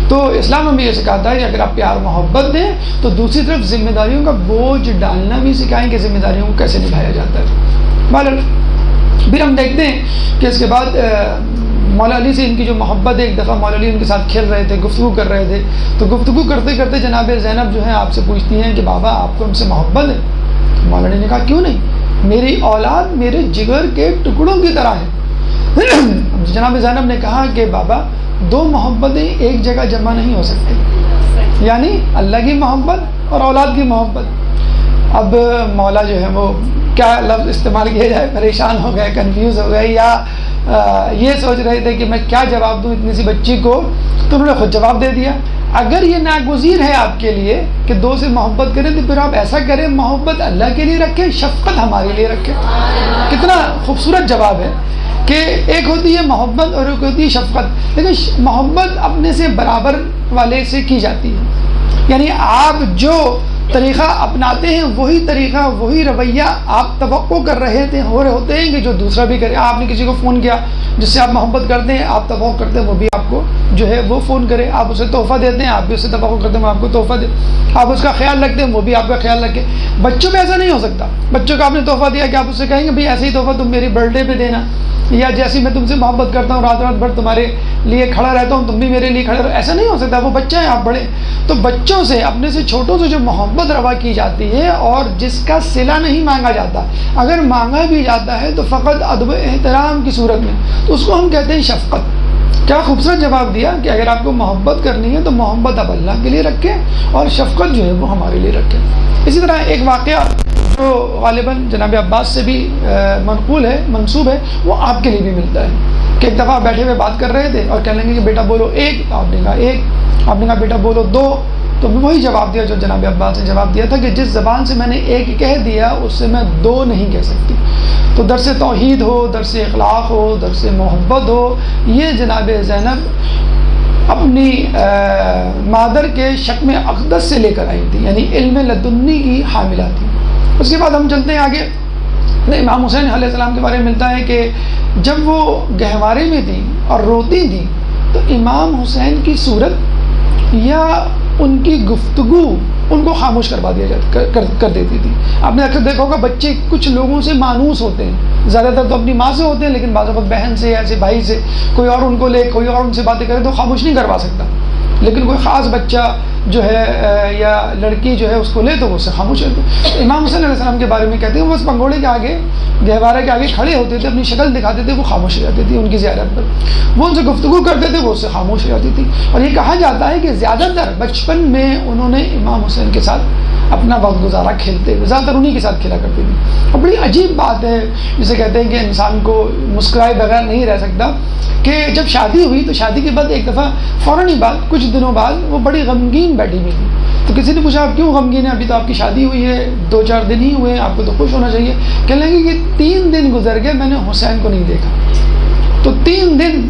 تو اسلام ہمیں یہ سکھاتا ہے کہ اگر آپ پیار محبت دیں تو دوسری طرف ذمہ داریوں کا بوجھ ڈالنا بھی سکھائیں کہ ذمہ داریوں کو کیسے نبھایا جاتا ہے. پھر ہم دیکھتے ہیں کہ اس کے بعد مولا علی سے ان کی جو محبت ہے، ایک دفعہ مولا علی ان کے ساتھ کھیل رہے تھے، گفتگو کر رہے تھے. تو گفتگو کرتے کرتے جناب زینب جو ہے آپ سے پوچھتی ہیں کہ بابا آپ کو ہم سے محبت ہے؟ مولا علی نے کہا کیوں نہیں، میری اولاد میرے جگر کے ٹکڑوں کی طرح ہے. جناب زینب نے کہا کہ بابا 2 محبتیں ایک جگہ جمع نہیں ہو سکتی، یعنی اللہ کی محبت اور اولاد کی محبت. اب مولا جو ہے وہ کیا لفظ استعمال کیا جائے، پریشان ہو گئے، کنفیوز ہو گئے، یا یہ سوچ رہے تھے کہ میں کیا جواب دوں اتنی سی بچی کو. تو انہوں نے خود جواب دے دیا. اگر یہ ناگزیر ہے آپ کے لیے کہ 2 سے محبت کریں تو پھر آپ ایسا کریں، محبت اللہ کے لیے رکھیں، شفقت ہمارے لیے رکھیں. کتنا خوبصورت جواب ہے کہ ایک ہوتی ہے محبت اور ایک ہوتی ہے شفقت. لیکن محبت اپنے سے برابر والے سے کی جاتی ہے، یعنی آپ جو طریقہ اپناتے ہیں وہی طریقہ وہی رویہ آپ توقع کر رہے ہوتے ہیں کہ جو دوسرا بھی کرے. آپ نے کسی کو فون کیا جس سے آپ محبت کرتے ہیں، آپ توقع کرتے ہیں وہ بھی آپ کو جو ہے وہ فون کرے، آپ اسے تحفہ دیتے ہیں، آپ بھی اسے توقع کرتے ہیں وہ آپ کو تحفہ دے، آپ اس کا خیال رکھتے ہیں وہ بھی آپ کا خیال رکھے۔ بچوں میں ایسا نہیں ہو سکتا، بچوں کو آپ نے تحفہ دیا کہ آپ اسے کہیں گے بھائی ایسے ہی تحفہ تم میری برتھ ڈے پہ دینا، یا جیسی میں تم سے محبت کرتا ہوں رات رات بھر تمہارے لیے کھڑا رہتا ہوں تم بھی میرے لیے کھڑے رہو، ایسا نہیں ہو سکتا، وہ بچہ ہے آپ بڑے۔ تو بچوں سے، اپنے سے چھوٹوں سے جو محبت روا کی جاتی ہے اور جس کا صلہ نہیں مانگا جاتا، اگر مانگا بھی جاتا ہے تو فقط ادب و احترام کی صورت میں، تو اس کو ہم کہتے ہیں شفقت۔ کیا خوبصورت جواب دیا کہ اگر آپ کو محبت کرنی ہے تو محبت آپ اللہ کے لیے رکھیں اور شفقت جو ہے وہ ہمارے لیے رکھیں۔ اسی طرح ایک واقعہ جو غالباً جناب عباس سے بھی منقول ہے، منسوب ہے، وہ آپ کے لیے بھی ملتا ہے کہ ایک دفعہ بیٹھے ہوئے بات کر رہے تھے اور کہنے لگے کہ بیٹا بولو ایک، آپ نے کہا ایک، آپ نے کہا بیٹا بولو دو، تو وہی جواب دیا جو جناب عباس نے جواب دیا تھا کہ جس زبان سے میں نے ایک کہہ دیا اس سے میں دو نہیں کہہ سکتی۔ تو درس توحید ہو، درس اخلاق ہو، درس محبت ہو، یہ جناب زینب اپنی مادر کے شکم اقدس سے لے کر آئی تھی، یعنی علم لدنی کی حاملہ تھی۔ اس کے بعد ہم چلتے ہیں آگے، امام حسین علیہ السلام کے بارے میں ملتا ہے کہ جب وہ گہوارے میں تھی اور روتی تھی تو امام حسین کی صورت یا ان کی گفتگو ان کو خاموش کروا دیا کر دیتی تھی۔ آپ نے اکثر دیکھا ہوگا بچے کچھ لوگوں سے مانوس ہوتے ہیں، زیادہ تر تو اپنی ماں سے ہوتے ہیں، لیکن بعض وقت بہن سے، ایسے بھائی سے، کوئی اور ان کو لے، کوئی اور ان سے باتیں کرے تو خاموش نہیں کروا سکتا، لیکن کوئی خاص بچہ جو ہے یا لڑکی جو ہے اس کو لے تو وہ اس سے خاموش ہوتے۔ امام حسین علیہ السلام کے بارے میں کہتے ہیں وہ اس پنگوڑے کے آگے، گہوارے کے آگے کھڑے ہوتے تھے، اپنی شکل دکھاتے تھے، وہ خاموش ہو جاتی تھی ان کی زیارت پر، وہ ان سے گفتگو کرتے تھے وہ اس سے خاموش ہو جاتی تھی۔ اور یہ کہا جاتا ہے کہ زیادہ تر بچپن میں انہوں نے امام حسین کے ساتھ اپنا وقت گزارا کھیلتے ہوئے، زیادہ تر انہی کے ساتھ کھیلا کرتی تھی۔ اور بڑی عجیب بات ہے جسے کہتے ہیں کہ انسان کو مسکرائے بغیر نہیں رہ سکتا، کہ جب شادی ہوئی تو شادی کے بعد ایک دفعہ فوراً ہی بعد کچھ دنوں بعد وہ بڑی غمگین بیٹھی ہوئی تھی۔ تو کسی نے پوچھا آپ کیوں غمگین ہیں، ابھی تو آپ کی شادی ہوئی ہے، 2-4 دن ہی ہوئے ہیں، آپ کو تو خوش ہونا چاہیے۔ کہنے لگے کہ 3 دن گزر گئے میں نے حسین کو نہیں دیکھا۔ تو 3 دن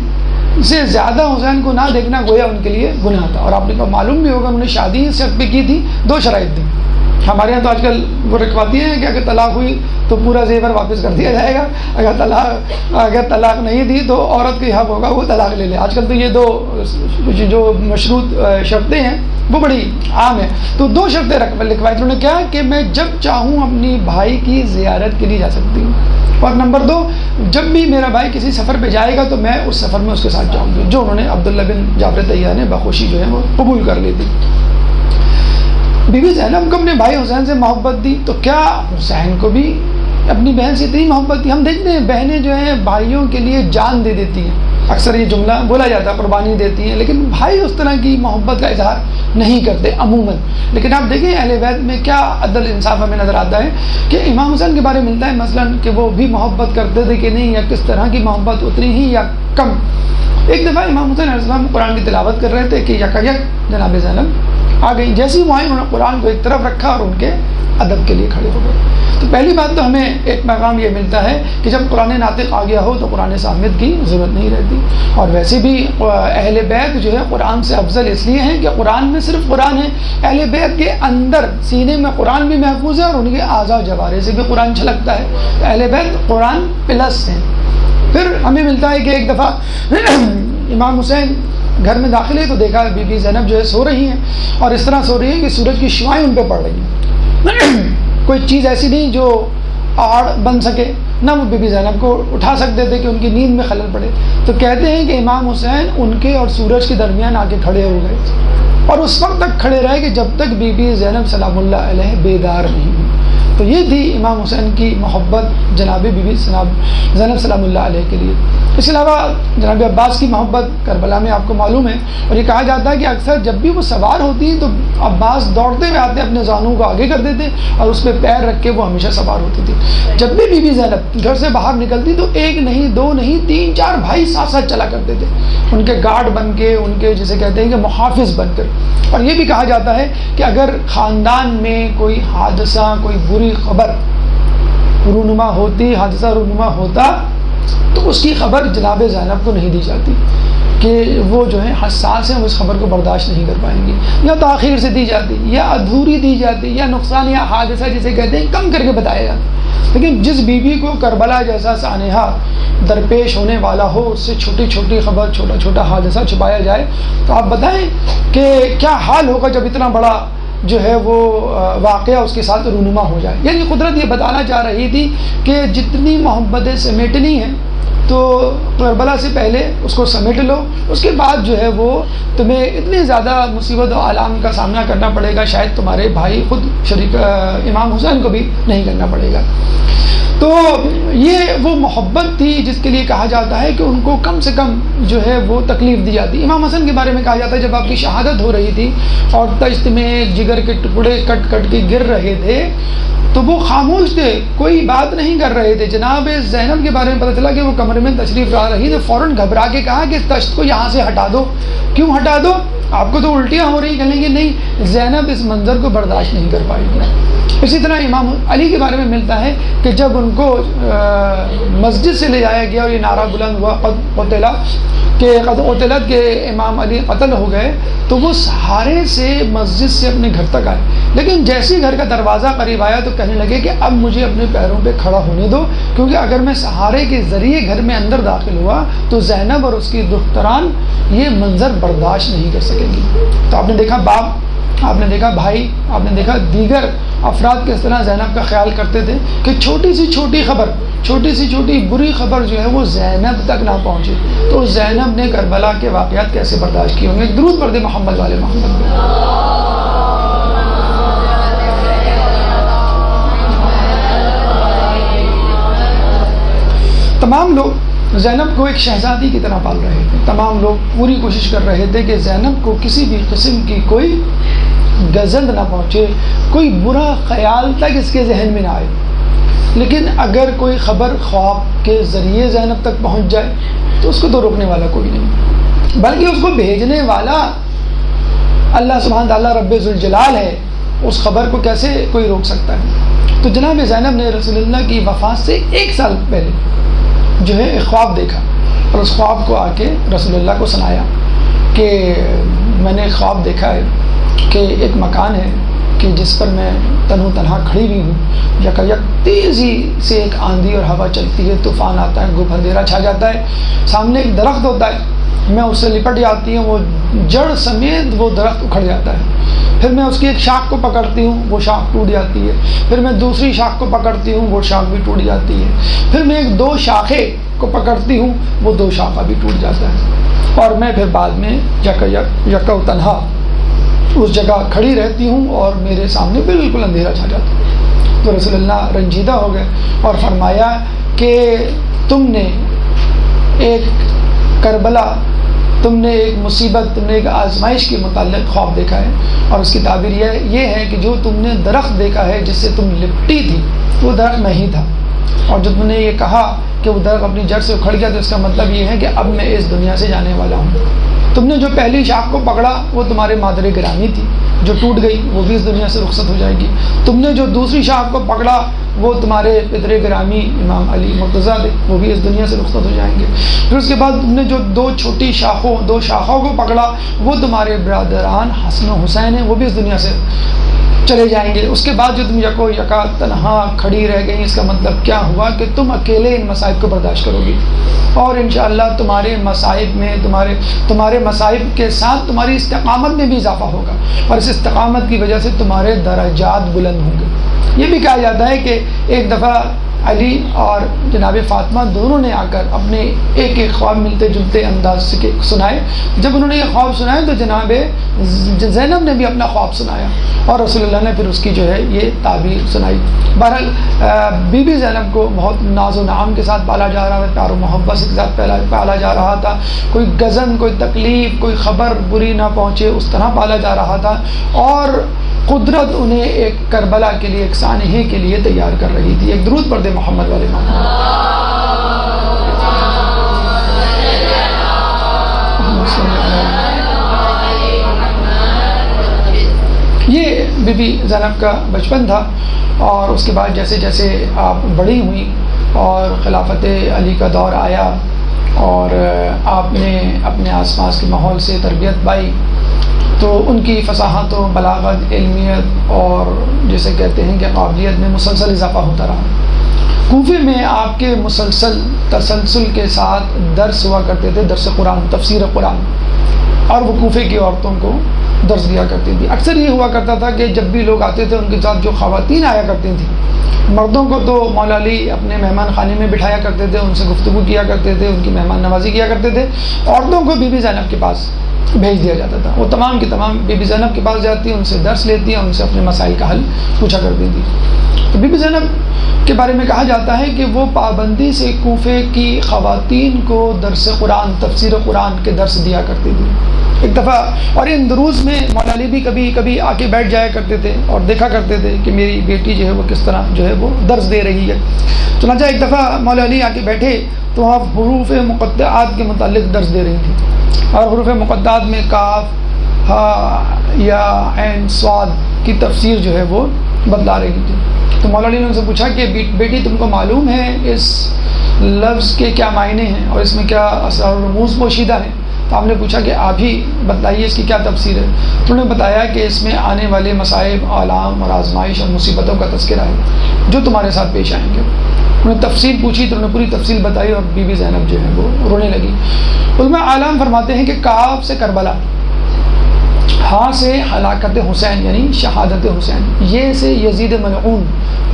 سے زیادہ حسین کو نہ دیکھنا گویا ان کے لیے گناہ تھا۔ اور آپ نے معلوم بھی ہوگا انہوں نے شادی اس شرط پہ کی تھی، 2 شرائط تھی۔ ہمارے یہاں تو آج کل وہ رکھواتی ہیں کہ اگر طلاق ہوئی تو پورا زیور واپس کر دیا جائے گا، اگر طلاق نہیں دی تو عورت کے حق ہوگا وہ طلاق لے لے۔ آج کل تو یہ 2 جو مشروط شرطیں ہیں وہ بڑی عام ہیں۔ تو 2 شرطیں لکھوائی انہوں نے، کیا کہ میں جب چاہوں اپنی بھائی کی زیارت کے لیے جا سکتی ہوں، اور نمبر 2 جب بھی میرا بھائی کسی سفر پہ جائے گا تو میں اس سفر میں اس کے ساتھ جاؤں گی، جو انہوں نے عبداللہ بن جعفر طیار نے بخوشی جو ہے وہ قبول کر لی تھی۔ بی بی زینب کو اپنے بھائی حسین سے محبت دی تو کیا حسین کو بھی اپنی بہن سے اتنی محبت تھی؟ ہم دیکھتے ہیں بہنیں جو ہیں بھائیوں کے لیے جان دے دیتی ہیں، اکثر یہ جملہ بولا جاتا ہے قربانی دیتی ہیں، لیکن بھائی اس طرح کی محبت کا اظہار نہیں کرتے عموماً۔ لیکن آپ دیکھیں اہل بیت میں کیا عدل انصاف ہمیں نظر آتا ہے کہ امام حسین کے بارے میں ملتا ہے مثلاً کہ وہ بھی محبت کرتے تھے کہ نہیں، یا کس طرح کی محبت، اتنی ہی یا کم۔ ایک دفعہ امام حسین علیہ السلام قرآن کی تلاوت کر رہے تھے کہ یکایک جناب زینب آ گئی، جیسی وہ آئی انہوں نے قرآن کو ایک طرف رکھا اور ان کے ادب کے لیے کھڑے ہو گئے۔ تو پہلی بات تو ہمیں ایک پیغام یہ ملتا ہے کہ جب قرآن ناطق آ گیا ہو تو قرآن صامت کی ضرورت نہیں رہتی۔ اور ویسے بھی اہل بیت جو ہے قرآن سے افضل اس لیے ہیں کہ قرآن میں صرف قرآن ہے، اہل بیت کے اندر سینے میں قرآن بھی محفوظ ہے اور ان کے اعضاء و جوارح سے بھی قرآن چھلکتا ہے۔ تو اہل بیت قرآن پلس ہیں۔ پھر ہمیں ملتا ہے کہ ایک دفعہ امام حسین گھر میں داخل ہے تو دیکھا بی بی زینب جو ہے سو رہی ہیں، اور اس طرح سو رہی ہیں کہ سورج کی شعائیں ان پہ پڑ رہی ہیں، کوئی چیز ایسی نہیں جو آڑ بن سکے، نہ وہ بی بی زینب کو اٹھا سکتے تھے کہ ان کی نیند میں خلل پڑے۔ تو کہتے ہیں کہ امام حسین ان کے اور سورج کے درمیان آ کے کھڑے ہو گئے اور اس وقت تک کھڑے رہے کہ جب تک بی بی زینب سلام اللہ علیہ بیدار نہیں ہوئی۔ تو یہ تھی امام حسین کی محبت جناب بی بی زینب سلام اللہ علیہ کے لیے۔ اس کے علاوہ جناب عباس کی محبت کربلا میں آپ کو معلوم ہے، اور یہ کہا جاتا ہے کہ اکثر جب بھی وہ سوار ہوتی ہیں تو عباس دوڑتے ہوئے آتے اپنے زانوں کو آگے کر دیتے اور اس پہ پیر رکھ کے وہ ہمیشہ سوار ہوتی تھی۔ جب بھی بی بی زینب گھر سے باہر نکلتی تو 1 نہیں 2 نہیں 3 4 بھائی ساتھ ساتھ چلا کرتے تھے، ان کے گارڈ بن کے، ان کے جسے کہتے ہیں کہ محافظ بن کر۔ اور یہ بھی کہا جاتا ہے کہ اگر خاندان میں کوئی حادثہ، کوئی بری خبر رونما ہوتی، حادثہ رونما ہوتا تو اس کی خبر جناب زینب کو نہیں دی جاتی کہ وہ جو ہے حساس ہیں، وہ اس خبر کو برداشت نہیں کر پائیں گی، یا تاخیر سے دی جاتی، یا ادھوری دی جاتی، یا نقصان یا حادثہ جسے کہتے ہیں کم کر کے بتایا جاتا۔ لیکن جس بیوی کو کربلا جیسا سانحہ درپیش ہونے والا ہو، اس سے چھوٹی چھوٹی خبر، چھوٹا چھوٹا حادثہ چھپایا جائے، تو آپ بتائیں کہ کیا حال ہوگا جب اتنا بڑا جو ہے وہ واقعہ اس کے ساتھ رونما ہو جائے۔ یعنی قدرت یہ بتانا چاہ رہی تھی کہ جتنی محبتیں سمیٹنی ہیں تو کربلا سے پہلے اس کو سمیٹ لو، اس کے بعد جو ہے وہ تمہیں اتنی زیادہ مصیبت و آلام کا سامنا کرنا پڑے گا، شاید تمہارے بھائی خود شریف امام حسین کو بھی نہیں کرنا پڑے گا۔ تو یہ وہ محبت تھی جس کے لیے کہا جاتا ہے کہ ان کو کم سے کم جو ہے وہ تکلیف دی جاتی۔ امام حسن کے بارے میں کہا جاتا ہے جب آپ کی شہادت ہو رہی تھی اور تشت میں جگر کے ٹکڑے کٹ کٹ کے گر رہے تھے تو وہ خاموش تھے، کوئی بات نہیں کر رہے تھے۔ جناب زینب کے بارے میں پتہ چلا کہ وہ کمرے میں تشریف لا رہی تھی، فوراً گھبرا کے کہا کہ تشت کو یہاں سے ہٹا دو۔ کیوں ہٹا دو؟ آپ کو تو الٹیاں ہو رہی، کہیں گے نہیں، زینب اس منظر کو برداشت نہیں کر پائے گی۔ اسی طرح امام علی کے بارے میں ملتا ہے کہ جب ان کو مسجد سے لے جایا گیا اور یہ نعرہ بلند ہوا قد قتلت کہ امام علی قتل ہو گئے، تو وہ سہارے سے مسجد سے اپنے گھر تک آئے، لیکن جیسے ہی گھر کا دروازہ قریب آیا تو کہنے لگے کہ اب مجھے اپنے پیروں پہ کھڑا ہونے دو، کیونکہ اگر میں سہارے کے ذریعے گھر میں اندر داخل ہوا تو زینب اور اس کی دختران یہ منظر برداشت نہیں کر سکیں گی۔ تو آپ نے دیکھا باپ، آپ نے دیکھا بھائی، آپ نے دیکھا دیگر افراد کس طرح زینب کا خیال کرتے تھے کہ چھوٹی سی چھوٹی خبر، چھوٹی سی چھوٹی بری خبر جو ہے وہ زینب تک نہ پہنچے، تو زینب نے کربلا کے واقعات کیسے برداشت کیے ہوں گے۔ درود پڑھ دے محمد والے محمد۔ تمام لوگ زینب کو ایک شہزادی کی طرح پال رہے تھے، تمام لوگ پوری کوشش کر رہے تھے کہ زینب کو کسی بھی قسم کی کوئی گزند نہ پہنچے، کوئی برا خیال تک اس کے ذہن میں نہ آئے۔ لیکن اگر کوئی خبر خواب کے ذریعے زینب تک پہنچ جائے تو اس کو تو روکنے والا کوئی نہیں، بلکہ اس کو بھیجنے والا اللہ سبحانہ تعالیٰ رب ذوالجلال ہے، اس خبر کو کیسے کوئی روک سکتا ہے۔ تو جناب زینب نے رسول اللہ کی وفات سے 1 سال پہلے جو ہے ایک خواب دیکھا اور اس خواب کو آ کے رسول اللہ کو سنایا کہ میں نے خواب دیکھا ہے کہ ایک مکان ہے کہ جس پر میں تنہا کھڑی ہوئی ہوں، یکایک تیزی سے ایک آندھی اور ہوا چلتی ہے، طوفان آتا ہے، گھپ اندھیرا چھا جاتا ہے، سامنے ایک درخت ہوتا ہے، میں اس سے لپٹ جاتی ہوں، وہ جڑ سمیت وہ درخت اکھڑ جاتا ہے، پھر میں اس کی ایک شاخ کو پکڑتی ہوں، وہ شاخ ٹوٹ جاتی ہے، پھر میں دوسری شاخ کو پکڑتی ہوں، وہ شاخ بھی ٹوٹ جاتی ہے، پھر میں 2 شاخیں کو پکڑتی ہوں، وہ 2 شاخہ بھی ٹوٹ جاتا ہے، اور میں پھر بعد میں یکا تنہا اس جگہ کھڑی رہتی ہوں اور میرے سامنے بالکل اندھیرا چھا جاتا ہے۔ تو رسول اللہ رنجیدہ ہو گئے اور فرمایا کہ تم نے ایک کربلا، تم نے ایک مصیبت، تم نے ایک آزمائش کے متعلق خواب دیکھا ہے، اور اس کی تعبیر یہ ہے کہ جو تم نے درخت دیکھا ہے جس سے تم لپٹی تھی وہ درخت میں ہی تھا، اور جو تم نے یہ کہا کہ وہ درخت اپنی جڑ سے اکھڑ گیا تو اس کا مطلب یہ ہے کہ اب میں اس دنیا سے جانے والا ہوں۔ تم نے جو پہلی شاخ کو پکڑا وہ تمہارے مادر گرامی تھی جو ٹوٹ گئی، وہ بھی اس دنیا سے رخصت ہو جائے گی۔ تم نے جو دوسری شاخ کو پکڑا وہ تمہارے پدر گرامی امام علی مرتضیٰ تھے، وہ بھی اس دنیا سے رخصت ہو جائیں گے۔ پھر اس کے بعد تم نے جو 2 چھوٹی شاخوں، 2 شاخوں کو پکڑا وہ تمہارے برادران حسن و حسین ہیں، وہ بھی اس دنیا سے چلے جائیں گے۔ اس کے بعد جو تم یکا تنہا کھڑی رہ گئی، اس کا مطلب کیا ہوا کہ تم اکیلے ان مصائب کو برداشت کرو گی، اور انشاءاللہ تمہارے مصائب میں تمہارے مصائب کے ساتھ تمہاری استقامت میں بھی اضافہ ہوگا، اور اس استقامت کی وجہ سے تمہارے درجات بلند ہوں گے۔ یہ بھی کہا جاتا ہے کہ ایک دفعہ علی اور جناب فاطمہ دونوں نے آ کر اپنے ایک خواب ملتے جلتے انداز سے سنائے۔ جب انہوں نے یہ خواب سنائے تو جناب زینب نے بھی اپنا خواب سنایا، اور رسول اللہ نے پھر اس کی جو ہے یہ تعبیر سنائی۔ بہرحال بی بی زینب کو بہت ناز و نعام کے ساتھ پالا جا رہا تھا، پیار و محبت کے ساتھ پالا جا رہا تھا، کوئی گزن، کوئی تکلیف، کوئی خبر بری نہ پہنچے اس طرح پالا جا رہا تھا، اور قدرت انہیں ایک کربلا کے لیے، ایک سانحے کے لیے تیار کر رہی تھی۔ ایک درود پڑھ دے محمد والے محمد۔ یہ بی بی زینب کا بچپن تھا، اور اس کے بعد جیسے جیسے آپ بڑی ہوئیں اور خلافت علی کا دور آیا اور آپ نے اپنے آس پاس کے ماحول سے تربیت پائی، تو ان کی فصاحت و بلاغت، علمیت اور جسے کہتے ہیں کہ قابلیت میں مسلسل اضافہ ہوتا رہا۔ کوفے میں آپ کے مسلسل تسلسل کے ساتھ درس ہوا کرتے تھے، درس قرآن، تفسیر قرآن، اور وہ کوفے کی عورتوں کو درس دیا کرتی تھی۔ اکثر یہ ہوا کرتا تھا کہ جب بھی لوگ آتے تھے ان کے ساتھ جو خواتین آیا کرتی تھیں، مردوں کو تو مولا علی اپنے مہمان خانے میں بٹھایا کرتے تھے، ان سے گفتگو کیا کرتے تھے، ان کی مہمان نوازی کیا کرتے تھے، عورتوں کو بی بی زینب کے پاس بھیج دیا جاتا تھا۔ وہ تمام کی تمام بی بی زینب کے پاس جاتی، ان سے درس لیتی، ان سے اپنے مسائل کا حل پوچھا کرتی تھی۔ تو بی بی زینب کے بارے میں کہا جاتا ہے کہ وہ پابندی سے کوفے کی خواتین کو درس قرآن، تفسیر قرآن کے درس دیا کرتی تھی۔ ایک دفعہ، اور ان دروس میں مولا علی بھی کبھی کبھی آ کے بیٹھ جایا کرتے تھے اور دیکھا کرتے تھے کہ میری بیٹی جو ہے وہ کس طرح جو ہے وہ درس دے رہی ہے۔ چنانچہ ایک دفعہ مولا علی آ کے بیٹھے تو وہاں حروف مقطعات کے متعلق درس دے رہی تھی، اور حروف مقطعات میں کاف، ہا، یا، عین، صاد کی تفسیر جو ہے وہ بتلا رہی تھی۔ تو مولا علی نے ان سے پوچھا کہ بیٹی تم کو معلوم ہے اس لفظ کے کیا معنی ہیں اور اس میں کیا اسرار و رموز پوشیدہ ہیں؟ تو آپ نے پوچھا کہ آپ ہی بتلائیے اس کی کیا تفسیر ہے۔ تو انہوں نے بتایا کہ اس میں آنے والے مصائب، آلام اور آزمائش اور مصیبتوں کا تذکرہ ہے جو تمہارے ساتھ پیش آئیں گے۔ انہوں نے تفصیل پوچھی تو انہوں نے پوری تفصیل بتائی، اور بی بی زینب جو ہے وہ رونے لگی۔ اس میں عالم فرماتے ہیں کہ کاف سے کربلا، ہاں سے ہلاکت حسین یعنی شہادت حسین، یہ سے یزید ملعون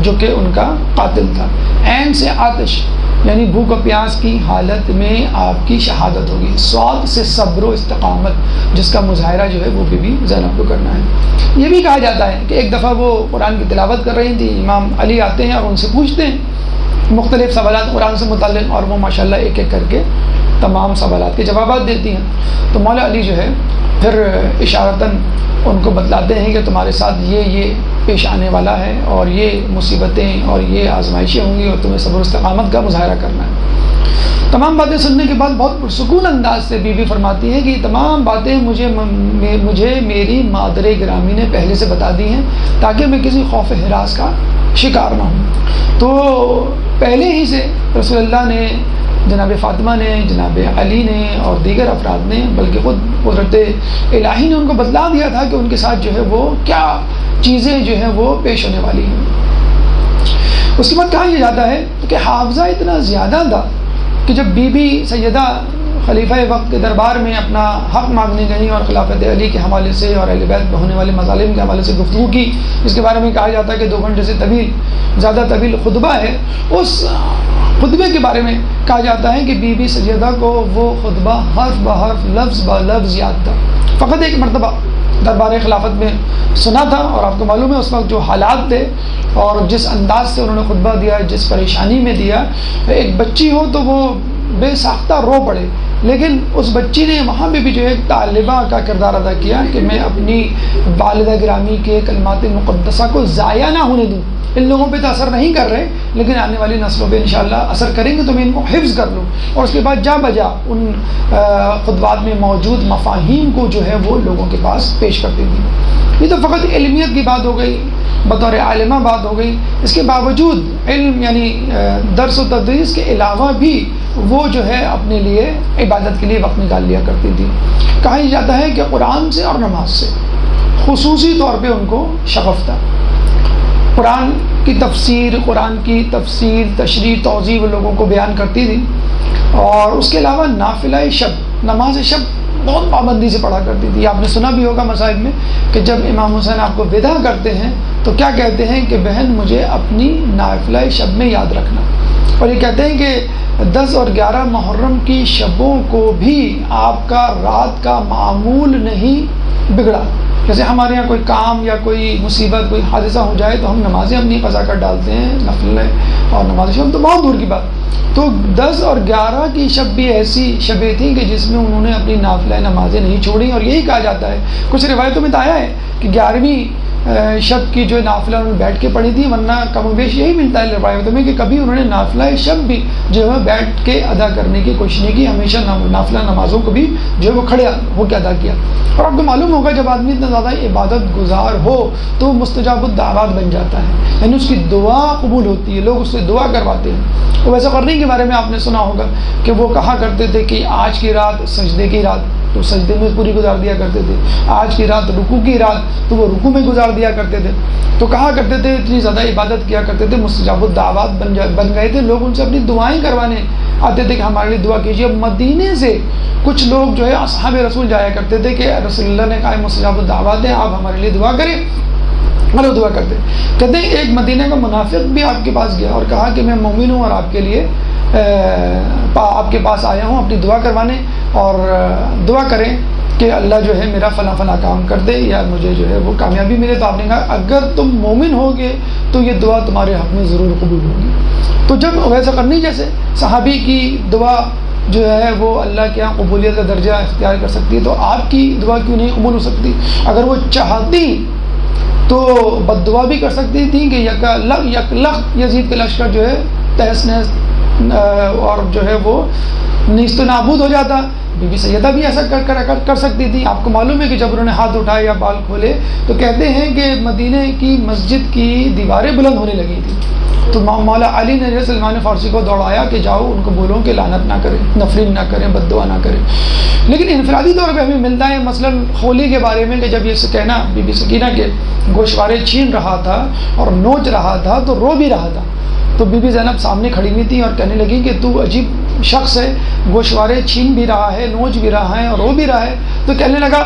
جو کہ ان کا قاتل تھا، عین سے آتش یعنی بھوک و پیاس کی حالت میں آپ کی شہادت ہوگی، صاد سے صبر و استقامت جس کا مظاہرہ جو ہے وہ بی بی زینب کو کرنا ہے۔ یہ بھی کہا جاتا ہے کہ ایک دفعہ وہ قرآن کی تلاوت کر رہی تھی، امام علی آتے ہیں اور ان سے پوچھتے ہیں مختلف سوالات قرآن سے متعلق، اور وہ ماشاءاللہ ایک ایک کر کے تمام سوالات کے جوابات دیتی ہیں۔ تو مولا علی جو ہے پھر اشارتاً ان کو بتلاتے ہیں کہ تمہارے ساتھ یہ پیش آنے والا ہے، اور یہ مصیبتیں اور یہ آزمائشیں ہوں گی، اور تمہیں صبر و استقامت کا مظاہرہ کرنا ہے۔ تمام باتیں سننے کے بعد بہت پرسکون انداز سے بی بی فرماتی ہے کہ یہ تمام باتیں مجھے میری مادر گرامی نے پہلے سے بتا دی ہیں تاکہ میں کسی خوف ہراس کا شکار نہ ہوں۔ تو پہلے ہی سے رسول اللہ نے، جناب فاطمہ نے، جناب علی نے اور دیگر افراد نے، بلکہ خود قدرت الہی نے ان کو بتلا دیا تھا کہ ان کے ساتھ جو ہے وہ کیا چیزیں جو ہیں وہ پیش ہونے والی ہیں۔ اس کے بعد کہا یہ جاتا ہے کہ حافظہ اتنا زیادہ تھا کہ جب بی بی سیدہ خلیفہ وقت کے دربار میں اپنا حق مانگنے گئیں اور خلافت علی کے حوالے سے اور اہل بیت میں ہونے والے مظالم کے حوالے سے گفتگو کی، اس کے بارے میں کہا جاتا ہے کہ 2 گھنٹے سے زیادہ طویل خطبہ ہے، اس خطبے کے بارے میں کہا جاتا ہے کہ بی بی سیدہ کو وہ خطبہ حرف بحرف لفظ بلفظ یاد تھا۔ فقط ایک مرتبہ دربار خلافت میں سنا تھا، اور آپ کو معلوم ہے اس وقت جو حالات تھے اور جس انداز سے انہوں نے خطبہ دیا، جس پریشانی میں دیا، ایک بچی ہو تو وہ بے ساختہ رو پڑے، لیکن اس بچی نے وہاں بھی جو ہے ایک طالبہ کا کردار ادا کیا کہ میں اپنی والدہ گرامی کے کلمات مقدسہ کو ضائع نہ ہونے دوں۔ ان لوگوں پہ تو اثر نہیں کر رہے، لیکن آنے والی نسلوں پہ انشاءاللہ اثر کریں گے، تو میں ان کو حفظ کر لوں، اور اس کے بعد جا بجا ان خطبات میں موجود مفاہیم کو جو ہے وہ لوگوں کے پاس پیش کرتی تھی۔ یہ تو فقط علمیت کی بات ہو گئی، بطور عالمہ بات ہو گئی۔ اس کے باوجود علم یعنی درس و تدریس کے علاوہ بھی وہ جو ہے اپنے لیے عبادت کے لیے وقت نکال لیا کرتی تھی۔ کہا جاتا ہے کہ قرآن سے اور نماز سے خصوصی طور پہ ان کو شغف تھا۔ قرآن کی تفسیر، تشریح، توضیح وہ لوگوں کو بیان کرتی تھی، اور اس کے علاوہ نافلہ شب، نماز شب بہت پابندی سے پڑھا کرتی تھی۔ آپ نے سنا بھی ہوگا مصائب میں کہ جب امام حسین آپ کو وداع کرتے ہیں تو کیا کہتے ہیں کہ بہن مجھے اپنی نافلہ شب میں یاد رکھنا، اور یہ کہتے ہیں کہ 10 اور 11 محرم کی شبوں کو بھی آپ کا رات کا معمول نہیں بگڑا۔ جیسے ہمارے یہاں کوئی کام یا کوئی مصیبت، کوئی حادثہ ہو جائے تو ہم نمازیں اپنی قضا کر ڈالتے ہیں، نفل اور نماز شب تو بہت دور کی بات۔ تو 10 اور 11 کی شب بھی ایسی شبیں تھیں کہ جس میں انہوں نے اپنی نافلہ نمازیں نہیں چھوڑیں، اور یہی کہا جاتا ہے، کچھ روایتوں میں تو آیا ہے کہ 11ویں شب کی جو نافلہ انہوں نے بیٹھ کے پڑھی تھی، ورنہ کم و بیش یہی ملتا ہے روایتوں میں کہ کبھی انہوں نے نافلہ شب بھی جو ہے بیٹھ کے ادا کرنے کی کوشش نہیں کی، ہمیشہ نافلہ نمازوں کو بھی جو ہے وہ کھڑے ہو کے ادا کیا۔ اور آپ کو معلوم ہوگا جب آدمی اتنا زیادہ عبادت گزار ہو تو مستجاب الدعوات بن جاتا ہے، یعنی اس کی دعا قبول ہوتی ہے، لوگ اس سے دعا کرواتے ہیں۔ تو ویسے قرنی کے بارے میں آپ نے سنا ہوگا کہ وہ کہا کرتے تھے کہ آج کی رات سجدے کی رات، تو سجدے میں پوری گزار دیا کرتے تھے، آج کی رات رکوع کی رات تو وہ رکوع میں گزار دیا کرتے تھے. تو کہا کرتے تھے اتنی زیادہ عبادت کیا کرتے تھے، مستجاب الدعوات بن گئے تھے. لوگ ان سے اپنی دعائیں کروانے آتے تھے کہ ہمارے لیے دعا کیجیے. اب مدینے سے کچھ لوگ جو ہے اصحاب رسول جایا کرتے تھے کہ رسول اللہ نے کہا مستجاب الدعوات ہیں، آپ ہمارے لیے دعا کریں. ہلو دعا کرتے. کہتے ہیں ایک مدینہ کا منافق بھی آپ کے پاس گیا اور کہا کہ میں مومن ہوں اور آپ کے لیے آپ کے پاس آیا ہوں اپنی دعا کروانے، اور دعا کریں کہ اللہ جو ہے میرا فلاں فلاں کام کر دے یا مجھے جو ہے وہ کامیابی ملے. تو آپ نے کہا اگر تم مومن ہوگے تو یہ دعا تمہارے حق میں ضرور قبول ہوگی. تو جب ویسا کرنی جیسے صحابی کی دعا جو ہے وہ اللہ کے یہاں قبولیت کا درجہ اختیار کر سکتی ہے، تو آپ کی دعا کیوں نہیں قبول ہو سکتی؟ اگر وہ چاہتی تو بد دعا بھی کر سکتی تھیں کہ یک لخت یزید کا لشکر جو ہے تہس نہس اور جو ہے وہ نیست و نابود ہو جاتا. بی بی سیدہ بھی ایسا کر سکتی تھی. آپ کو معلوم ہے کہ جب انہوں نے ہاتھ اٹھائے یا بال کھولے تو کہتے ہیں کہ مدینہ کی مسجد کی دیواریں بلند ہونے لگی تھی. تو مولا علی نے سلمان فارسی کو دوڑایا کہ جاؤ ان کو بولو کہ لعنت نہ کریں، نفرین نہ کریں، بد دعا نہ کریں. لیکن انفرادی طور پہ ہمیں ملتا ہے مثلا ہولی کے بارے میں کہ جب یہ کہنا بی بی سکینہ کے گوشوارے چھین رہا تھا اور نوچ رہا تھا تو رو بھی رہا تھا. تو بی بی زینب سامنے کھڑی ہوئی تھی اور کہنے لگی کہ تو عجیب شخص ہے، گوشوارے چھین بھی رہا ہے، نوچ بھی رہا ہے اور رو بھی رہا ہے. تو کہنے لگا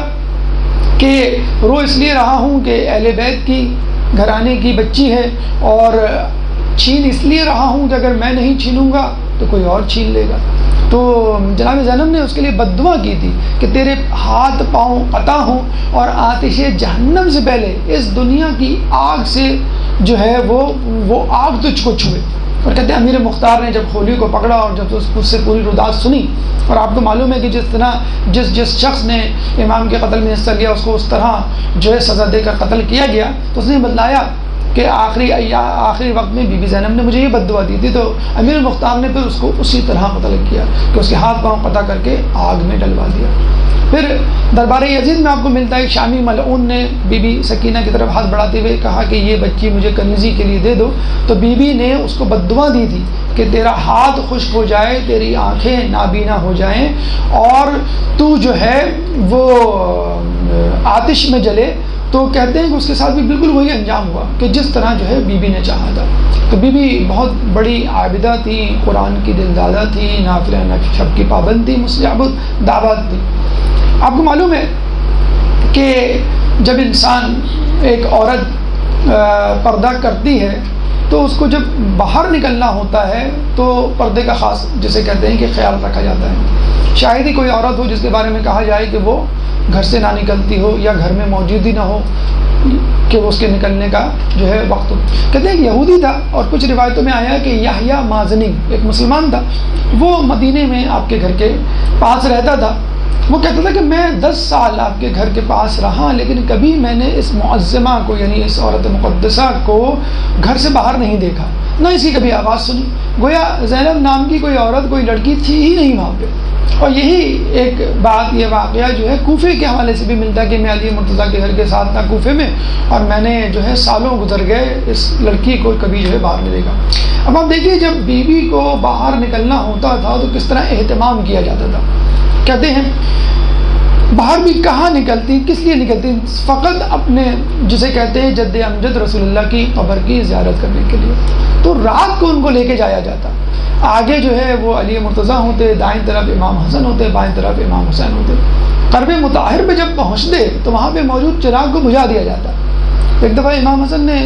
کہ رو اس لیے رہا ہوں کہ اہل بیت کی گھرانے کی بچی ہے، اور چھین اس لیے رہا ہوں کہ اگر میں نہیں چھینوں گا تو کوئی اور چھین لے گا. تو جناب زینب نے اس کے لیے بد دعا کی تھی کہ تیرے ہاتھ پاؤں قطع ہوں اور آتش جہنم سے پہلے اس دنیا کی آگ سے جو ہے وہ آگ تجھ کو چھوئے. اور کہتے ہیں امیر مختار نے جب ہولی کو پکڑا اور جب اس سے پوری رداعت سنی، اور آپ کو معلوم ہے کہ جس طرح جس شخص نے امام کے قتل میں حصہ لیا اس کو اس طرح جو ہے سزا دے کر قتل کیا گیا. تو اس نے بتلایا کہ آخری وقت میں بی بی زینب نے مجھے یہ بد دعا دی تھی. تو امیر مختار نے پھر اس کو اسی طرح قتل کیا کہ اس کے ہاتھ پاؤں قطع کر کے آگ میں ڈلوا دیا. پھر دربار یزید میں آپ کو ملتا ہے شامی ملعون نے بی بی سکینہ کی طرف ہاتھ بڑھاتے ہوئے کہا کہ یہ بچی مجھے کنیزی کے لیے دے دو. تو بی بی نے اس کو بد دعا دی تھی کہ تیرا ہاتھ خشک ہو جائے، تیری آنکھیں نابینا ہو جائیں اور تو جو ہے وہ آتش میں جلے. تو کہتے ہیں کہ اس کے ساتھ بھی بالکل وہی انجام ہوا کہ جس طرح جو ہے بی بی نے چاہا تھا. تو بی بی بہت بڑی عابدہ تھی، قرآن کی دلدادہ تھی، نافلہ شب کی پابند تھی، مستجاب الدعوات تھی. آپ کو معلوم ہے کہ جب انسان ایک عورت پردہ کرتی ہے تو اس کو جب باہر نکلنا ہوتا ہے تو پردے کا خاص جسے کہتے ہیں کہ خیال رکھا جاتا ہے. شاید ہی کوئی عورت ہو جس کے بارے میں کہا جائے کہ وہ گھر سے نہ نکلتی ہو یا گھر میں موجود ہی نہ ہو کہ وہ اس کے نکلنے کا جو ہے وقت ہو. کہتے ہیں کہ یہودی تھا اور کچھ روایتوں میں آیا کہ یحییٰ مازنی ایک مسلمان تھا، وہ مدینے میں آپ کے گھر کے پاس رہتا تھا. وہ کہتا تھا کہ میں 10 سال آپ کے گھر کے پاس رہا لیکن کبھی میں نے اس معظمہ کو یعنی اس عورت مقدسہ کو گھر سے باہر نہیں دیکھا، نہ اس کی کبھی آواز سنی. گویا زینب نام کی کوئی عورت کوئی لڑکی تھی ہی نہیں وہاں پہ. اور یہی ایک بات یہ واقعہ جو ہے کوفے کے حوالے سے بھی ملتا ہے کہ میں علی مرتضیٰ کے گھر کے ساتھ تھا کوفے میں اور میں نے جو ہے سالوں گزر گئے اس لڑکی کو کبھی جو ہے باہر نہیں دیکھا. اب آپ دیکھیے جب بیوی کو باہر نکلنا ہوتا تھا تو کس طرح اہتمام کیا جاتا تھا. کہتے ہیں باہر بھی کہاں نکلتی، کس لیے نکلتی؟ فقط اپنے جسے کہتے ہیں جد امجد رسول اللہ کی قبر کی زیارت کرنے کے لیے. تو رات کو ان کو لے کے جایا جاتا. آگے جو ہے وہ علی مرتضیٰ ہوتے، دائیں طرف امام حسن ہوتے، بائیں طرف امام حسین ہوتے. قرب مطہر پہ جب پہنچتے تو وہاں پہ موجود چراغ کو بجھا دیا جاتا. ایک دفعہ امام حسن نے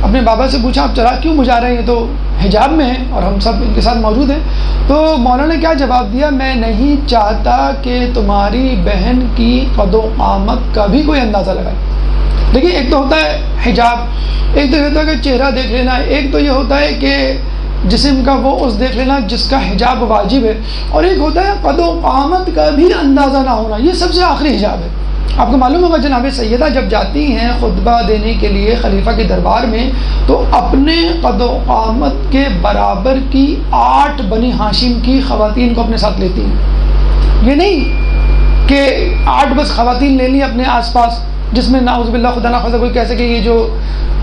اپنے بابا سے پوچھا آپ چراغ کیوں بجھا رہے ہیں؟ تو حجاب میں ہیں اور ہم سب ان کے ساتھ موجود ہیں. تو مولانا نے کیا جواب دیا؟ میں نہیں چاہتا کہ تمہاری بہن کی قد و قامت کا بھی کوئی اندازہ لگائے. دیکھیے ایک تو ہوتا ہے حجاب، ایک تو یہ ہوتا ہے کہ چہرہ دیکھ لینا، ایک تو یہ ہوتا ہے کہ جسم کا وہ اس دیکھ لینا جس کا حجاب واجب ہے، اور ایک ہوتا ہے قد و قامت کا بھی اندازہ نہ ہونا. یہ سب سے آخری حجاب ہے. آپ کو معلوم ہوگا جناب سیدہ جب جاتی ہیں خطبہ دینے کے لیے خلیفہ کے دربار میں تو اپنے قد و قامت کے برابر کی 8 بنی ہاشم کی خواتین کو اپنے ساتھ لیتی ہیں. یہ نہیں کہ 8 بس خواتین لے لی اپنے آس پاس جس میں نعوذ باللہ خدا نخواستہ کوئی کہہ سکے یہ جو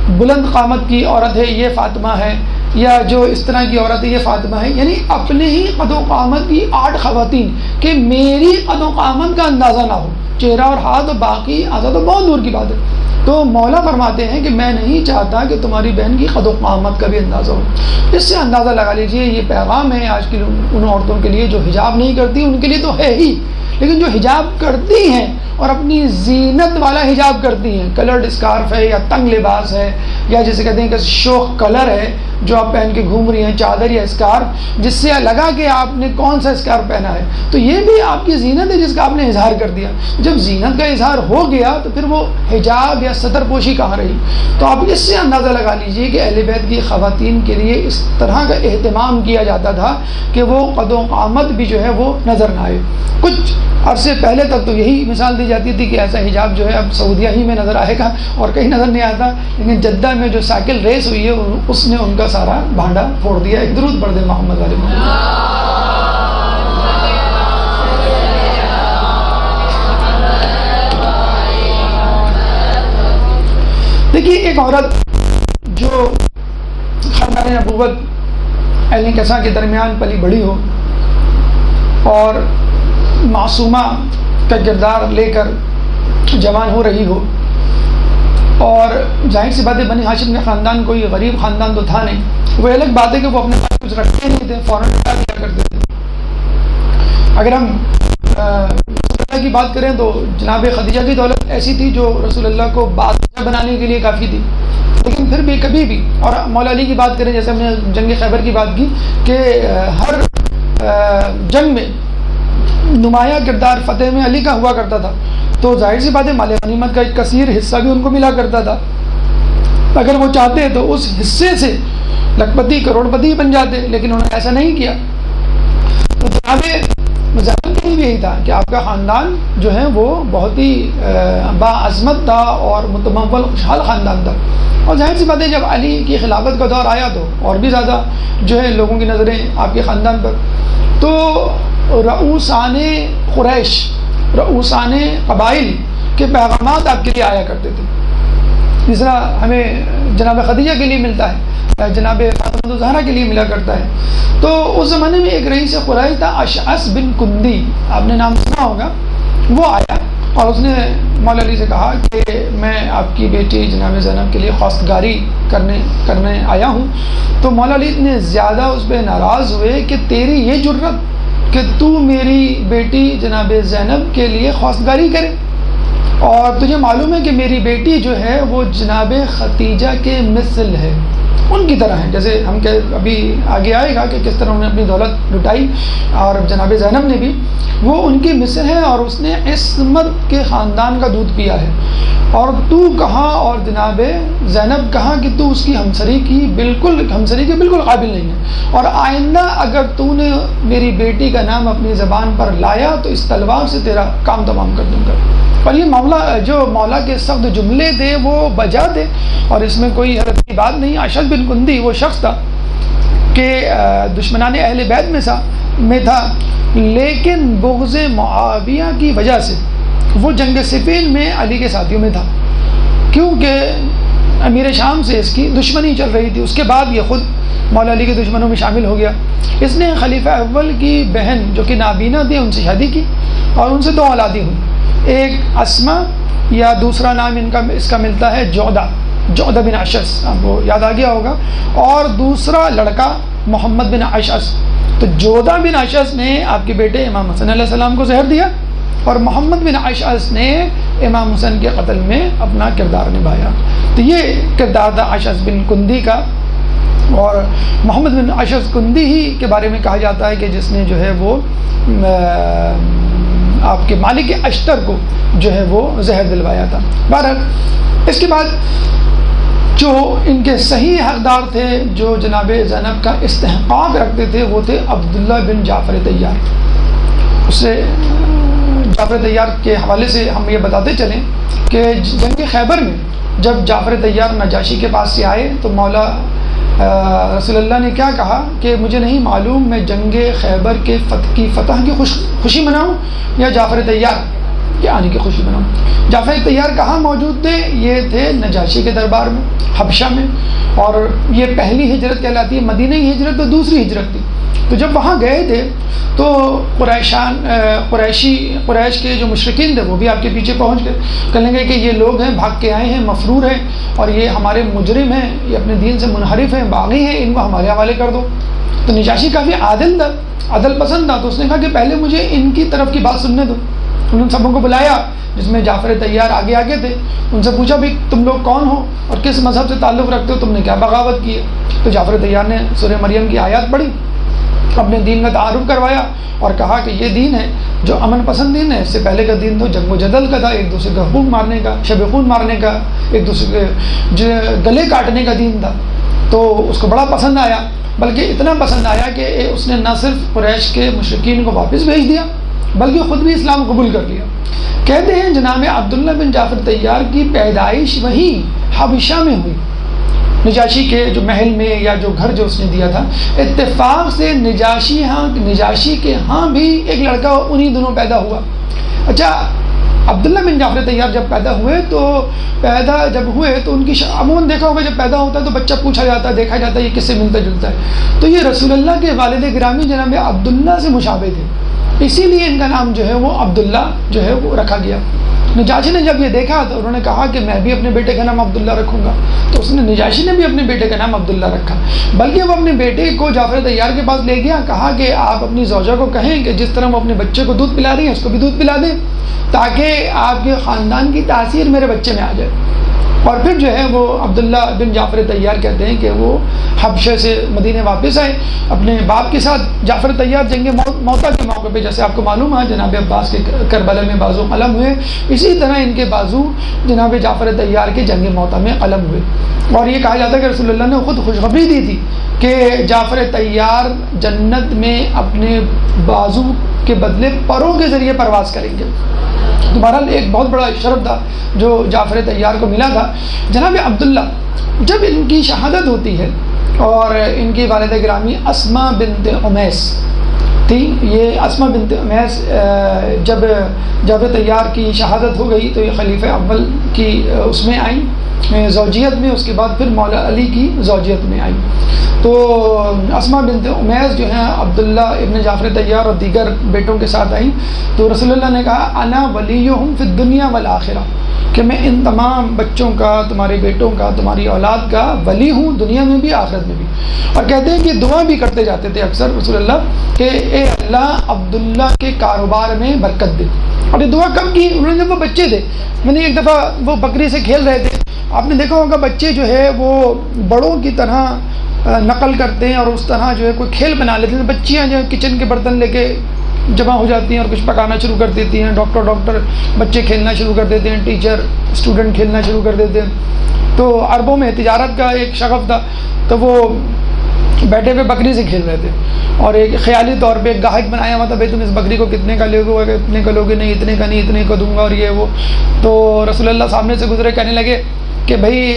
بلند قامت کی عورت ہے یہ فاطمہ ہے یا جو اس طرح کی عورت ہے یہ فاطمہ ہے، یعنی اپنے ہی قد و قامت کی 8 خواتین کہ میری قد و قامت کا اندازہ نہ ہو، چہرہ اور ہاتھ اور باقی اعضاء تو بہت دور کی بات ہے، تو مولا فرماتے ہیں کہ میں نہیں چاہتا کہ تمہاری بہن کی قد و قامت کا بھی اندازہ ہو۔ اس سے اندازہ لگا لیجئے یہ پیغام ہے آج کی ان عورتوں کے لیے جو حجاب نہیں کرتی، ان کے لیے تو ہے ہی، لیکن جو حجاب کرتی ہیں اور اپنی زینت والا حجاب کرتی ہیں، کلرڈ اسکارف ہے یا تنگ لباس ہے یا جسے کہتے ہیں کہ شوخ کلر ہے جو آپ پہن کے گھوم رہی ہیں، چادر یا اسکارف، جس سے لگا کہ آپ نے کون سا اسکارف پہنا ہے، تو یہ بھی آپ کی زینت ہے جس کا آپ نے اظہار کر دیا۔ جب زینت کا اظہار ہو گیا تو پھر وہ حجاب یا ستر پوشی کہاں رہی؟ تو آپ اس سے اندازہ لگا لیجئے کہ اہل بیت کی خواتین کے لیے اس طرح کا اہتمام کیا جاتا تھا کہ وہ قد و قامت بھی جو ہے وہ نظر نہ آئے۔ کچھ عرصے پہلے تک تو یہی مثال دی جاتی تھی کہ ایسا حجاب جو ہے اب سعودیہ ہی میں نظر آئے گا اور کہیں نظر نہیں آتا، لیکن جدہ میں جو سائیکل ریس ہوئی ہے اس نے ان کا سارا بھانڈا پھوڑ دیا۔ ایک درود پڑھ دے محمد علیہ محمد۔ دیکھیے ایک عورت جو خاندان نبوت اہل کسا کے درمیان پلی بڑی ہو اور معصومہ کا کردار لے کر جوان ہو رہی ہو، اور ظاہر سی بات ہے بنی ہاشم کا خاندان کوئی غریب خاندان تو تھا نہیں، وہ الگ بات ہے کہ وہ اپنے پاس کچھ رکھتے نہیں تھے، فوراً نکال دیا کرتے تھے۔ اگر ہم رسول اللہ کی بات کریں تو جناب خدیجہ کی دولت ایسی تھی جو رسول اللہ کو بادشاہ بنانے کے لیے کافی تھی، لیکن پھر بھی کبھی بھی، اور مولا علی کی بات کریں جیسے ہم نے جنگ خیبر کی بات کی کہ ہر جنگ میں نمایاں کردار فتح میں علی کا ہوا کرتا تھا، تو ظاہر سی بات ہے مال غنیمت کا ایک کثیر حصہ بھی ان کو ملا کرتا تھا، اگر وہ چاہتے تو اس حصے سے لکھپتی کروڑ پتی بن جاتے، لیکن انہوں نے ایسا نہیں کیا۔ تو جناب زینب کے لیے بھی یہی تھا کہ آپ کا خاندان جو ہے وہ بہت ہی باعظمت تھا اور متمول خوشحال خاندان تھا، اور ظاہر سی بات ہے جب علی کی خلافت کا دور آیا تو اور بھی زیادہ جو ہے لوگوں کی نظریں آپ کے خاندان پر، تو رؤوسان قریش، رؤوسان قبائل کے پیغامات آپ کے لیے آیا کرتے تھے، جس طرح ہمیں جناب خدیجہ کے لیے ملتا ہے، جناب فاطمہ الزہرا کے لیے ملا کرتا ہے۔ تو اس زمانے میں ایک رئیس قریش تھا اشعث بن کندی، آپ نے نام سنا ہوگا، وہ آیا اور اس نے مولا علی سے کہا کہ میں آپ کی بیٹی جناب زینب کے لیے خواستگاری کرنے آیا ہوں، تو مولا علی اتنے زیادہ اس پہ ناراض ہوئے کہ تیری یہ جرت کہ تو میری بیٹی جناب زینب کے لیے خواستگاری کرے، اور تجھے معلوم ہے کہ میری بیٹی جو ہے وہ جناب خدیجہ کے مثل ہے، ان کی طرح ہے، جیسے ہم کہ ابھی آگے آئے گا کہ کس طرح انہوں نے اپنی دولت لٹائی، اور جناب زینب نے بھی، وہ ان کی مثل ہے اور اس نے عصمت کے خاندان کا دودھ پیا ہے، اور تو کہاں اور جناب زینب کہاں کہ تو اس کی ہمسری کے بالکل قابل نہیں ہے، اور آئندہ اگر تو نے میری بیٹی کا نام اپنی زبان پر لایا تو اس تلوار سے تیرا کام تمام کر دوں گا۔ اور یہ مولا کے سخت جملے تھے وہ بجا تھے، اور اس میں کوئی حرج کی بات نہیں۔ اشعث بن کندی وہ شخص تھا کہ دشمنان اہل بیت میں تھا، لیکن بغض معاویہ کی وجہ سے وہ جنگ صفین میں علی کے ساتھیوں میں تھا، کیونکہ امیر شام سے اس کی دشمنی چل رہی تھی۔ اس کے بعد یہ خود مولا علی کے دشمنوں میں شامل ہو گیا۔ اس نے خلیفہ اول کی بہن جو کہ نابینا تھی ان سے شادی کی، اور ان سے 2 اولادیں ہوئی، ایک اسما یا دوسرا نام اس کا ملتا ہے جودہ بن اشعث، آپ کو یاد آ گیا ہوگا، اور دوسرا لڑکا محمد بن اشعث۔ تو جودہ بن اشعث نے آپ کے بیٹے امام حسن علیہ السلام کو زہر دیا، اور محمد بن اشعث نے امام حسن کے قتل میں اپنا کردار نبھایا۔ تو یہ کردار تھا اشعث بن کندی کا، اور محمد بن اشعث کندی ہی کے بارے میں کہا جاتا ہے کہ جس نے جو ہے وہ آپ کے مالک اشتر کو جو ہے وہ زہر دلوایا تھا۔ بہرحال اس کے بعد جو ان کے صحیح حقدار تھے جو جناب زینب کا استحقاق رکھتے تھے وہ تھے عبداللہ بن جعفر طیار۔ اس سے جعفر طیار کے حوالے سے ہم یہ بتاتے چلیں کہ جنگ خیبر میں جب جعفر طیار نجاشی کے پاس سے آئے تو مولا رسول اللہ نے کیا کہا کہ مجھے نہیں معلوم میں جنگ خیبر کی فتح کی خوشی مناؤں یا جعفر طیار، کہ آنے کی خوشی مناؤ۔ جعفر طیار کہاں موجود تھے؟ یہ تھے نجاشی کے دربار میں، حبشہ میں، اور یہ پہلی ہجرت کہلاتی ہے، مدینہ کی ہجرت تو دوسری ہجرت تھی۔ تو جب وہاں گئے تھے تو قریش کے جو مشرکین تھے وہ بھی آپ کے پیچھے پہنچ گئے، کہنے لگے کہ یہ لوگ ہیں، بھاگ کے آئے ہیں، مفرور ہیں، اور یہ ہمارے مجرم ہیں، یہ اپنے دین سے منحرف ہیں، باغی ہیں، ان کو ہمارے حوالے کر دو۔ تو نجاشی کافی عادل تھا، عدل پسند تھا، تو اس نے کہا کہ پہلے مجھے ان کی طرف کی بات سننے دو۔ انہوں نے سبوں کو بلایا، جس میں جعفر طیار آگے تھے، ان سے پوچھا بھی تم لوگ کون ہو اور کس مذہب سے تعلق رکھتے ہو، تم نے کیا بغاوت کی ہے؟ تو جعفر طیار نے سورہ مریم کی آیات پڑھی، اپنے دین کا تعارف کروایا اور کہا کہ یہ دین ہے جو امن پسند دین ہے۔ اس سے پہلے کا دین تو جنگ و جدل کا تھا، ایک دوسرے کا خون مارنے کا، شب خون مارنے کا، ایک دوسرے کے گلے کاٹنے کا دین تھا۔ تو اس کو بڑا پسند آیا، بلکہ اتنا پسند آیا کہ اس نے نہ صرف قریش کے مشرکین کو واپس بھیج دیا بلکہ خود بھی اسلام قبول کر لیا۔ کہتے ہیں جناب عبداللہ بن جعفر طیار کی پیدائش وہی حبشہ میں ہوئی، نجاشی کے جو محل میں یا جو گھر جو اس نے دیا تھا۔ اتفاق سے نجاشی کے ہاں بھی ایک لڑکا انہی دنوں پیدا ہوا۔ اچھا، عبداللہ بن جعفر طیار جب پیدا ہوئے تو ان کی عموماً دیکھا ہوگا جب پیدا ہوتا ہے تو بچہ پوچھا جاتا ہے، دیکھا جاتا ہے یہ کس سے ملتا جلتا ہے، تو یہ رسول اللہ کے والد گرامی جناب عبداللہ سے مشابہ تھے، اسی لیے ان کا نام جو ہے وہ عبداللہ جو ہے وہ رکھا گیا۔ نجاشی نے جب یہ دیکھا تو انہوں نے کہا کہ میں بھی اپنے بیٹے کا نام عبداللہ رکھوں گا، تو اس نے نجاشی نے بھی اپنے بیٹے کا نام عبداللہ رکھا، بلکہ وہ اپنے بیٹے کو جعفر طیار کے پاس لے گیا، کہا کہ آپ اپنی زوجہ کو کہیں کہ جس طرح وہ اپنے بچے کو دودھ پلا رہی ہیں اس کو بھی دودھ پلا دیں، تاکہ آپ کے خاندان کی تاثیر میرے بچے میں آ جائے۔ اور پھر جو ہے وہ عبداللہ بن جعفر طیار کہتے ہیں کہ وہ حبشہ سے مدینے واپس آئے اپنے باپ کے ساتھ۔ جعفر طیار جنگ موتا کے موقع پہ جیسے آپ کو معلوم ہے جناب عباس کے کربلا میں بازو قلم ہوئے، اسی طرح ان کے بازو جناب جعفر طیار کے جنگ موتا میں قلم ہوئے، اور یہ کہا جاتا ہے کہ رسول اللہ نے خود خوشخبری دی تھی کہ جعفر طیار جنت میں اپنے بازو کے بدلے پروں کے ذریعے پرواز کریں گے۔ تو بہرحال ایک بہت بڑا شرف تھا جو جعفر طیار کو ملا تھا۔ جناب عبداللہ جب ان کی شہادت ہوتی ہے اور ان کی والدہ گرامی اسماء بنت امیس تھی، یہ اسماء بنت امیس جب جعفر طیار کی شہادت ہو گئی تو یہ خلیفہ اول کی اس میں آئیں زوجیت میں، اس کے بعد پھر مولا علی کی زوجیت میں آئیں۔ تو اسماء بنت امیس جو ہیں عبداللہ ابن جعفر طیار اور دیگر بیٹوں کے ساتھ آئیں، تو رسول اللہ نے کہا انا ولیہم فی الدنیا والآخرہ، کہ میں ان تمام بچوں کا، تمہارے بیٹوں کا، تمہاری اولاد کا ولی ہوں، دنیا میں بھی آخرت میں بھی۔ اور کہتے ہیں کہ دعا بھی کرتے جاتے تھے اکثر رسول اللہ کہ اے اللہ عبداللہ کے کاروبار میں برکت دے۔ اور یہ دعا کب کی؟ انہوں نے جب وہ بچے تھے، میں نے ایک دفعہ وہ بکری سے کھیل رہے تھے، آپ نے دیکھا ہوگا بچے جو ہے وہ بڑوں کی طرح نقل کرتے ہیں اور اس طرح جو ہے کوئی کھیل بنا لیتے ہیں۔ بچیاں جو ہے کچن کے برتن لے کے جمع ہو جاتی ہیں اور کچھ پکانا شروع کر دیتی ہیں، ڈاکٹر بچے کھیلنا شروع کر دیتے ہیں، ٹیچر اسٹوڈنٹ کھیلنا شروع کر دیتے ہیں۔ تو عربوں میں تجارت کا ایک شغف تھا، تو وہ بیٹھے ہوئے بکری سے کھیل رہے تھے اور ایک خیالی طور پہ ایک گاہک بنایا ہوا تھا، بھائی تم اس بکری کو کتنے کا لے گے، اتنے کا لوگے، نہیں اتنے کا نہیں، اتنے کو دوں گا اور یہ وہ۔ تو رسول اللہ سامنے سے گزرے، کہنے لگے کہ بھائی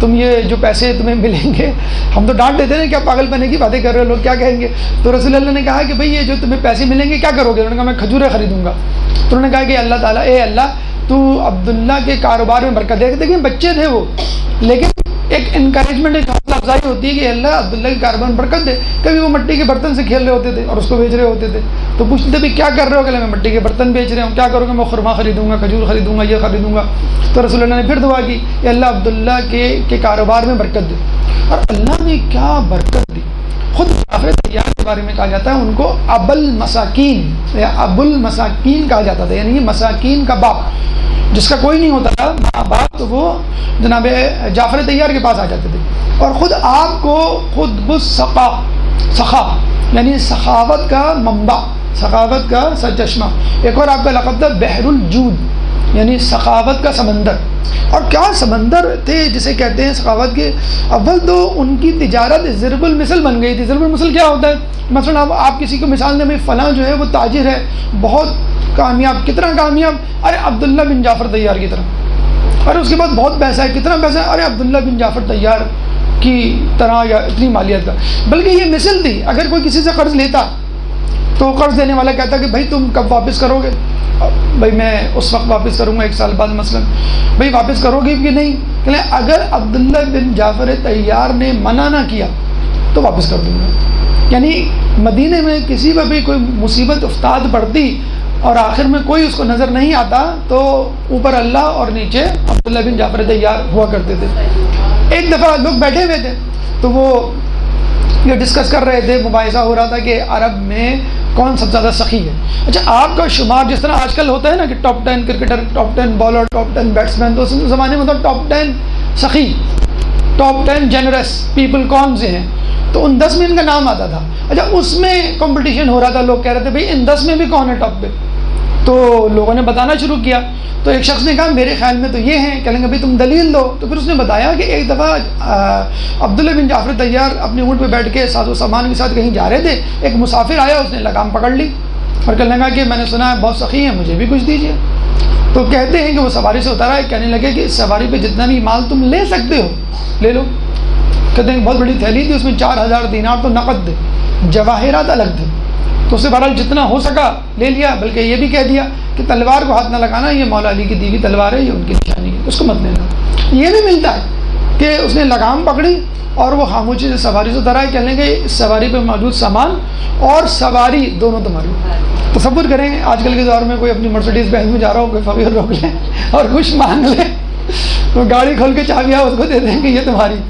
تم یہ جو پیسے تمہیں ملیں گے، ہم تو ڈانٹ دیتے ہیں کیا پاگل بنے کی باتیں کر رہے ہو، لوگ کیا کہیں گے۔ تو رسول اللہ نے کہا کہ بھئی یہ جو تمہیں پیسے ملیں گے کیا کرو گے؟ انہوں نے کہا میں کھجوریں خریدوں گا۔ تو انہوں نے کہا کہ اللہ تعالیٰ، اے اللہ تو عبداللہ کے کاروبار میں برکت دے۔ دیکھیں بچے تھے وہ، لیکن ایک انکریجمنٹ، ایک حوصلہ افزائی ہوتی ہے کہ اللہ عبداللہ کے کاروبار میں برکت دے۔ کبھی وہ مٹی کے برتن سے کھیل رہے ہوتے تھے اور اس کو بیچ رہے ہوتے تھے، تو پوچھتے تھے بھی کیا کر رہے ہو؟ کہ میں مٹی کے برتن بیچ رہے ہوں۔ کیا کروں گا؟ میں خرما خریدوں گا، کھجور خریدوں گا، یہ خریدوں گا۔ تو رسول اللہ نے پھر دعا کی کہ اللہ عبداللہ کے کاروبار میں برکت دے، اور اللہ نے کیا برکت دی۔ خود جعفر طیار کے بارے میں کہا جاتا ہے ان کو ابو المساکین یا ابو المساکین کہا جاتا تھا، یعنی یہ مساکین کا باپ، جس کا کوئی نہیں ہوتا تھا ماں باپ، تو وہ جناب جعفر طیار کے پاس آ جاتے تھے۔ اور خود آپ کو خود سخا یعنی سخاوت کا منبع، سخاوت کا سرچشمہ، ایک اور آپ کا لقب تھا بحر الجود یعنی سخاوت کا سمندر۔ اور کیا سمندر تھے جسے کہتے ہیں سخاوت کے۔ اول تو ان کی تجارت ضرب المثل بن گئی تھی۔ ضرب المثل کیا ہوتا ہے؟ مثلا آپ کسی کو مثال دیں، فلاں جو ہے وہ تاجر ہے، بہت کامیاب، کتنا کامیاب؟ ارے عبداللہ بن جعفر طیار کی طرح۔ اور اس کے بعد بہت پیسہ ہے، کتنا پیسہ ہے؟ ارے عبداللہ بن جعفر طیار کی طرح، یا اتنی مالیت کا۔ بلکہ یہ مثل تھی، اگر کوئی کسی سے قرض لیتا تو قرض دینے والا کہتا کہ بھائی تم کب واپس کرو گے؟ بھائی میں اس وقت واپس کروں گا 1 سال بعد مثلا. بھائی واپس کرو گے کہ نہیں؟ کہ اگر عبداللہ بن جعفر طیار نے منع نہ کیا تو واپس کر دوں گا. یعنی مدینے میں کسی پر بھی کوئی مصیبت افتاد پڑتی اور آخر میں کوئی اس کو نظر نہیں آتا تو اوپر اللہ اور نیچے عبداللہ بن جعفر طیار ہوا کرتے تھے. ایک دفعہ لوگ بیٹھے ہوئے تھے تو وہ یہ ڈسکس کر رہے تھے, مباحثہ ہو رہا تھا کہ عرب میں کون سب سے زیادہ سخی ہے. اچھا آپ کا شمار جس طرح آج کل ہوتا ہے نا کہ top 10 cricketer, top 10 bowler, top 10 batsman, تو اس زمانے میں تو ٹاپ 10 سخی, ٹاپ 10 جنرس پیپل کون سے ہیں, تو ان 10 میں ان کا نام آتا تھا. اچھا اس میں کمپٹیشن ہو رہا تھا, لوگ کہہ رہے تھے بھائی ان 10 میں بھی کون ہے ٹاپ پہ. تو لوگوں نے بتانا شروع کیا. تو ایک شخص نے کہا میرے خیال میں تو یہ ہیں. کہیں گے بھائی تم دلیل دو. تو پھر اس نے بتایا کہ ایک دفعہ عبداللہ بن جعفر طیار اپنے اونٹ پہ بیٹھ کے ساز و سامان کے ساتھ کہیں جا رہے تھے, ایک مسافر آیا, اس نے لگام پکڑ لی اور کہنے لگا کہ میں نے سنا ہے بہت سخی ہیں, مجھے بھی کچھ دیجیے. تو کہتے ہیں کہ وہ سواری سے اترا ہے, کہنے لگے کہ اس سواری پہ جتنا بھی مال تم لے سکتے ہو لے لو. کہتے ہیں بہت بڑی تھیلی تھی, اس میں 4000 دینار تو نقد تھے, جواہرات الگ تھے. تو اسے بہرحال جتنا ہو سکا لے لیا, بلکہ یہ بھی کہہ دیا کہ تلوار کو ہاتھ نہ لگانا, یہ مولا علی کی دی ہوئی تلوار ہے, یہ ان کی نشانی ہے, اس کو مت لینا. یہ بھی ملتا ہے کہ اس نے لگام پکڑی اور وہ خاموشی سے سواری سے اترا ہے, کہنے کہ اس سواری پہ موجود سامان اور سواری دونوں تمہاری. تصور کریں آج کل کے دور میں کوئی اپنی مرسیڈیز بینز میں جا رہا ہو, کوئی فقیر روک لے اور کچھ مانگ لے تو گاڑی کھول کے چابیاں اس کو دے دیں کہ یہ تمہاری.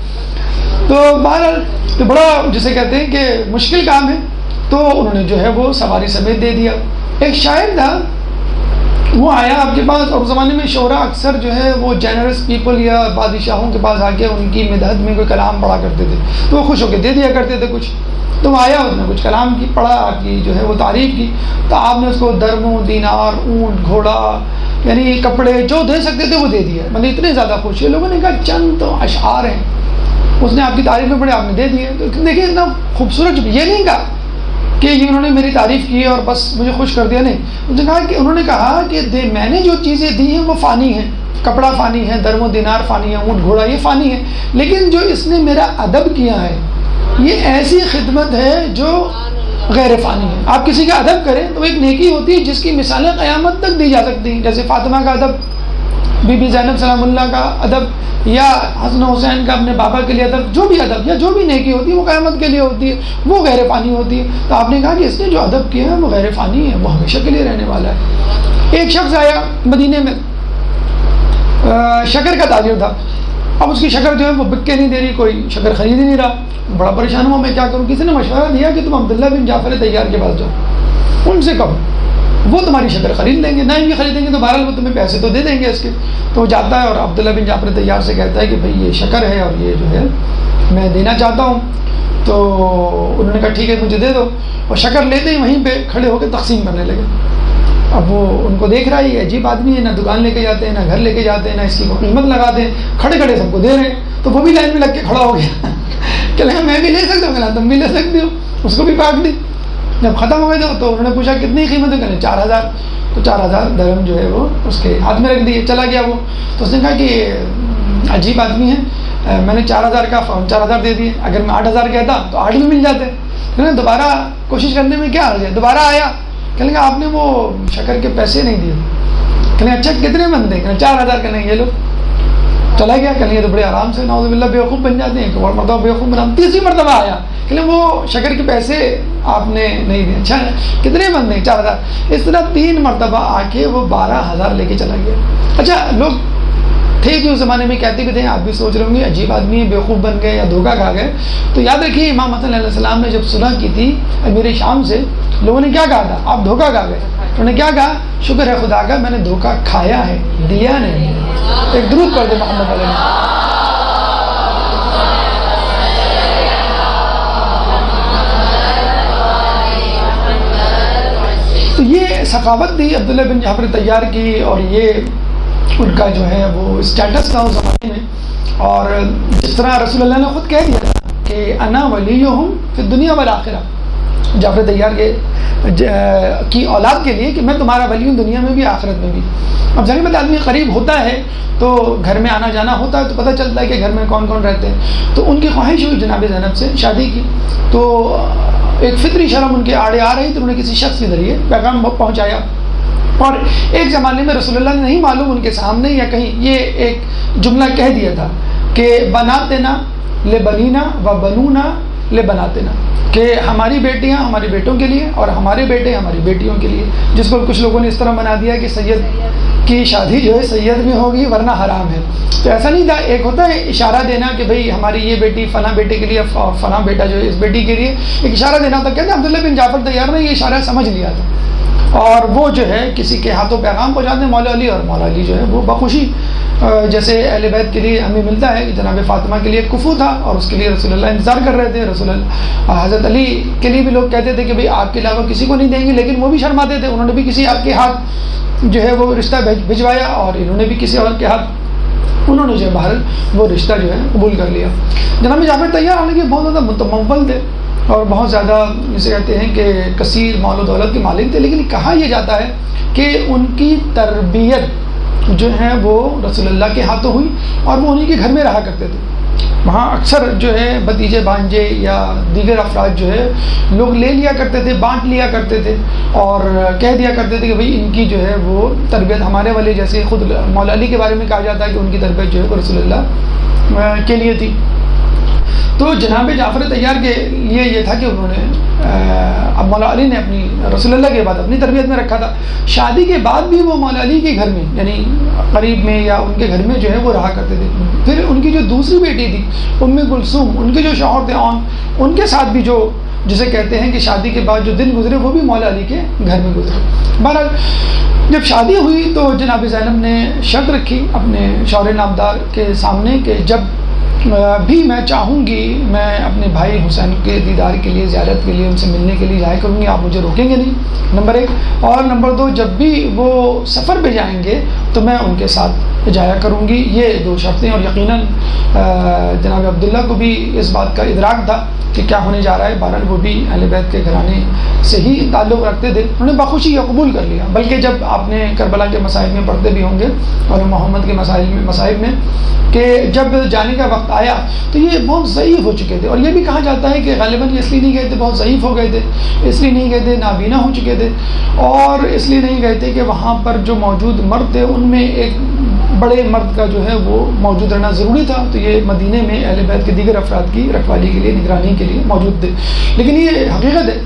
تو بہرحال تو بڑا جسے کہتے ہیں کہ مشکل کام ہے. تو انہوں نے جو ہے وہ سواری سمیت دے دیا. ایک شاعر تھا, وہ آیا آپ کے پاس, اور اس زمانے میں شعراء اکثر جو ہے وہ جینرس پیپل یا بادشاہوں کے پاس آ کے ان کی مدحت میں کوئی کلام پڑھا کرتے تھے, تو وہ خوش ہو کے دے دیا کرتے تھے کچھ. تو وہ آیا, اس نے کچھ کلام کی پڑھا, آپ کی جو ہے وہ تعریف کی. تو آپ نے اس کو درموں, دینار, اونٹ, گھوڑا, یعنی کپڑے جو دے سکتے تھے وہ دے دیا. مطلب اتنے زیادہ خوش ہے. لوگوں نے کہا چند تو اشعار ہیں, اس نے آپ کی تعریف میں پڑھے, آپ نے دے دیے. تو دیکھیے اتنا خوبصورت, یہ نہیں کہا کہ یہ انہوں نے میری تعریف کی اور بس مجھے خوش کر دیا, نہیں. انہوں نے کہا کہ میں نے جو چیزیں دی ہیں وہ فانی ہیں, کپڑا فانی ہے, درم و دینار فانی ہے, اونٹ گھوڑا یہ فانی ہے, لیکن جو اس نے میرا ادب کیا ہے یہ ایسی خدمت ہے جو غیر فانی ہے. آپ کسی کا ادب کریں تو ایک نیکی ہوتی ہے جس کی مثالیں قیامت تک دی جا سکتی ہیں, جیسے فاطمہ کا ادب, بی بی زینب سلام اللہ کا ادب, یا حسن حسین کا اپنے بابا کے لیے ادب, جو بھی ادب یا جو بھی نیکی ہوتی ہے وہ قیامت کے لیے ہوتی ہے, وہ غیر فانی ہوتی ہے. تو آپ نے کہا کہ اس نے جو ادب کیا ہے وہ غیر فانی ہے, وہ ہمیشہ کے لیے رہنے والا ہے. ایک شخص آیا مدینے میں, شکر کا تاجر تھا. اب اس کی شکر جو ہے وہ بک کے نہیں دے رہی, کوئی شکر خرید ہی نہیں رہا. بڑا پریشان ہوا, میں کیا کروں. کسی نے مشورہ دیا کہ تم عبداللہ بن جعفر طیار کے پاس جاؤ, ان سے کہو وہ تمہاری شکر خرید لیں گے, نہیں بھی خریدیں گے تو بہرحال وہ تمہیں پیسے تو دے دیں گے اس کے. تو وہ جاتا ہے اور عبداللہ بن جعفر طیار سے کہتا ہے کہ بھئی یہ شکر ہے اور یہ جو ہے میں دینا چاہتا ہوں. تو انہوں نے کہا ٹھیک ہے مجھے دے دو, اور شکر لیتے ہی وہیں پہ کھڑے ہو کے تقسیم کرنے لگے. اب وہ ان کو دیکھ رہا ہے, یہ عجیب آدمی ہے, نہ دکان لے کے جاتے ہیں, نہ گھر لے کے جاتے ہیں, نہ اس کی کوئی قیمت لگاتے ہیں, کھڑے کھڑے سب کو دے رہے ہیں. تو وہ بھی لائن میں لگ کے کھڑا ہو گیا کہ میں بھی لے سکتا ہوں, تم بھی لے سکتے ہو. اس کو بھی کاٹ دی. جب ختم ہو گئے تو انہوں نے پوچھا کتنی قیمت ہے, کہنے 4000. تو 4000 درہم جو ہے وہ اس کے ہاتھ میں رکھ دیے, چلا گیا وہ. تو اس نے کہا کہ عجیب آدمی ہے, میں نے 4000 کا 4000 دے دیے, اگر میں 8000 کہتا تو 8 بھی مل جاتے. دوبارہ کوشش کرنے میں کیا حرج ہے. دوبارہ آیا, کہنے لگا آپ نے وہ شکر کے پیسے نہیں دیے. کہنے اچھا کتنے بندے, کہنے 4000. کہنے یہ لو. چلا گیا. کہنے یہ تو بڑے آرام سے نعوذ باللہ بیوقوف بن جاتے ہیں, ایک اور مرتبہ بیوقوف بنا. تیسری مرتبہ آیا, کہنے وہ شکر کے پیسے آپ نے نہیں دیے. اچھا کتنے بندے, 4000. اس طرح 3 مرتبہ آ کے وہ 12000 لے کے چلا گیا. اچھا لوگ تھے کہ اس زمانے میں کہتے بھی تھے, آپ بھی سوچ رہے ہوں گے عجیب آدمی ہے, بیوقوف بن گئے یا دھوکہ کھا گئے. تو یاد رکھیے امام حسن علیہ السلام نے جب صلح کی تھی امیر شام سے, لوگوں نے کیا کہا تھا, آپ دھوکہ کھا گئے. انہوں نے کیا کہا, شکر ہے خدا کا میں نے دھوکہ کھایا ہے, دیا نہیں. ایک درود پڑھ دے محمد علیہ. تو یہ سخاوت تھی عبداللہ بن جعفر طیار کی, اور یہ ان کا جو ہے وہ اسٹیٹس تھا اس زمانے میں. اور جس طرح رسول اللہ نے خود کہہ دیا تھا کہ انا ولیہم فی الدنیا والآخرہ, جعفر طیار کی اولاد کے لیے کہ میں تمہارا ولی ہوں دنیا میں بھی آخرت میں بھی. اب ظاہر بات آدمی قریب ہوتا ہے تو گھر میں آنا جانا ہوتا ہے تو پتہ چلتا ہے کہ گھر میں کون کون رہتے ہیں. تو ان کی خواہش ہوئی جناب زینب سے شادی کی. تو ایک فطری شرم ان کے آڑے آ رہی تو انہوں نے کسی شخص کے ذریعے پیغام پہنچایا. اور ایک زمانے میں رسول اللہ نے نہیں معلوم ان کے سامنے یا کہیں یہ ایک جملہ کہہ دیا تھا کہ بناتنا لبنینا و بنونا لبناتنا، کہ ہماری بیٹیاں ہمارے بیٹوں کے لیے اور ہمارے بیٹے ہماری بیٹیوں کے لیے، جس کو کچھ لوگوں نے اس طرح بنا دیا کہ سید کی شادی جو ہے سید میں ہوگی ورنہ حرام ہے. تو ایسا نہیں تھا. ایک ہوتا ہے اشارہ دینا کہ بھئی ہماری یہ بیٹی فلاں بیٹے کے لیے اور فلاں بیٹا جو ہے اس بیٹی کے لیے ایک اشارہ دینا ہوتا. کہتے ہیں عبداللہ بن جعفر طیار نے یہ اشارہ سمجھ لیا تھا اور وہ جو ہے کسی کے ہاتھوں پیغام پہنچاتے مولا علی، اور مولا علی جو ہے وہ بخوشی جیسے اہل بیت کے لیے ہمیں ملتا ہے کہ جناب فاطمہ کے لیے کفو تھا اور اس کے لیے رسول اللہ انتظار کر رہے تھے. رسول اللہ حضرت علی کے لیے بھی لوگ کہتے تھے کہ بھئی آپ کے علاوہ کسی کو نہیں دیں گے، لیکن وہ بھی شرماتے تھے. انہوں نے بھی کسی آپ کے ہاتھ جو ہے وہ رشتہ بھجوایا اور انہوں نے بھی کسی اور کے ہاتھ انہوں نے جو ہے باہر وہ رشتہ جو ہے قبول کر لیا. جناب جعفر طیار حالانکہ بہت زیادہ متمول تھے اور بہت زیادہ جسے کہتے ہیں کہ کثیر مال و دولت کے مالک تھے، لیکن کہا یہ جاتا ہے کہ ان کی تربیت جو ہے وہ رسول اللہ کے ہاتھوں ہوئی اور وہ انہی کے گھر میں رہا کرتے تھے. وہاں اکثر جو ہے بھتیجے بھانجے یا دیگر افراد جو ہے لوگ لے لیا کرتے تھے، بانٹ لیا کرتے تھے اور کہہ دیا کرتے تھے کہ بھئی ان کی جو ہے وہ تربیت ہمارے والے، جیسے خود مولا علی کے بارے میں کہا جاتا ہے کہ ان کی تربیت جو ہے وہ رسول اللہ کے لیے تھی. تو جناب جعفر طیار کے لیے یہ تھا کہ انہوں نے اب مولا علی نے اپنی رسول اللہ کے بعد اپنی تربیت میں رکھا تھا. شادی کے بعد بھی وہ مولا علی کے گھر میں یعنی قریب میں یا ان کے گھر میں جو ہے وہ رہا کرتے تھے. پھر ان کی جو دوسری بیٹی تھی ام کلثوم، ان کے جو شوہر تھے ان کے ساتھ بھی جو جسے کہتے ہیں کہ شادی کے بعد جو دن گزرے وہ بھی مولا علی کے گھر میں گزرے. بہرحال جب شادی ہوئی تو جناب زینب نے شرط رکھی اپنے شوہر نامدار کے سامنے کہ جب بھی میں چاہوں گی میں اپنے بھائی حسین کے دیدار کے لیے، زیارت کے لیے، ان سے ملنے کے لیے جایا کروں گی، آپ مجھے روکیں گے نہیں، نمبر 1. اور نمبر 2 جب بھی وہ سفر پہ جائیں گے تو میں ان کے ساتھ جایا کروں گی. یہ 2 شرطیں. اور یقیناً جناب عبداللہ کو بھی اس بات کا ادراک تھا کہ کیا ہونے جا رہا ہے. بہرحال وہ بھی اہل بیت کے گھرانے سے ہی تعلق رکھتے تھے، انہوں نے بخوشی یہ قبول کر لیا. بلکہ جب آپ نے کربلا کے مسائل میں پڑھتے بھی ہوں گے اور محمد کے مسائل میں کہ جب جانے کا وقت آیا تو یہ بہت ضعیف ہو چکے تھے. اور یہ بھی کہا جاتا ہے کہ غالباً یہ اس لیے نہیں گئے تھے بہت ضعیف ہو گئے تھے، اس لیے نہیں گئے تھے نابینا ہو چکے تھے، اور اس لیے نہیں گئے تھے کہ وہاں پر جو موجود مرد تھے ان میں ایک بڑے مرد کا جو ہے وہ موجود رہنا ضروری تھا. تو یہ مدینے میں اہل بیت کے دیگر افراد کی رکھوالی کے لیے، نگرانی کے لیے موجود تھے. لیکن یہ حقیقت ہے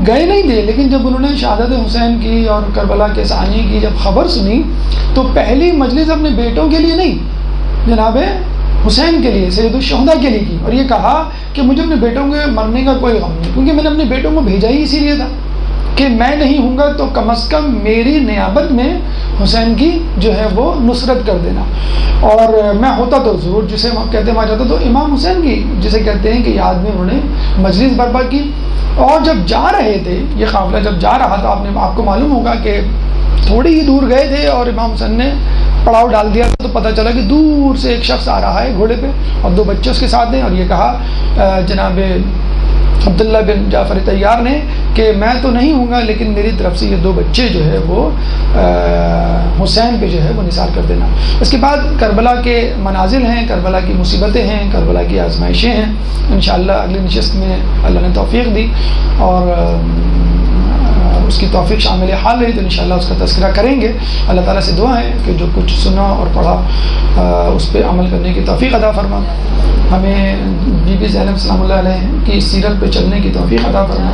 گئے نہیں تھے. لیکن جب انہوں نے شہادت حسین کی اور کربلا کے ثانی کی جب خبر سنی تو پہلی مجلس اپنے بیٹوں کے لیے نہیں، جناب حسین کے لیے، سید الشہداء کے لیے کی. اور یہ کہا کہ مجھے اپنے بیٹوں کے مرنے کا کوئی غم نہیں، کیونکہ میں نے اپنے بیٹوں کو بھیجا ہی اسی لیے تھا کہ میں نہیں ہوں گا تو کم از کم میری نیابت میں حسین کی جو ہے وہ نصرت کر دینا. اور میں ہوتا تو ضرور جسے ہم کہتے ہیں وہاں جاتا تو امام حسین کی جسے کہتے ہیں کہ یاد میں انہوں نے مجلس برپا کی. اور جب جا رہے تھے یہ قافلہ جب جا رہا تھا آپ کو معلوم ہوگا کہ تھوڑی ہی دور گئے تھے اور امام حسین نے پڑاؤ ڈال دیا تو پتہ چلا کہ دور سے ایک شخص آ رہا ہے گھوڑے پہ اور 2 بچے اس کے ساتھ ہیں. اور یہ کہا جناب عبداللہ بن جعفر طیار نے کہ میں تو نہیں ہوں گا لیکن میری طرف سے یہ 2 بچے جو ہے وہ حسین پہ جو ہے وہ نثار کر دینا. اس کے بعد کربلا کے منازل ہیں، کربلا کی مصیبتیں ہیں، کربلا کی آزمائشیں ہیں. انشاءاللہ اگلی نشست میں اللہ نے توفیق دی اور اس کی توفیق شامل حال رہی تو انشاءاللہ اس کا تذکرہ کریں گے. اللہ تعالیٰ سے دعا ہے کہ جو کچھ سنا اور پڑھا اس پہ عمل کرنے کی توفیق عطا فرما. ہمیں بی بی زینب سلام اللہ علیہ کی سیرت پہ چلنے کی توفیق عطا فرما.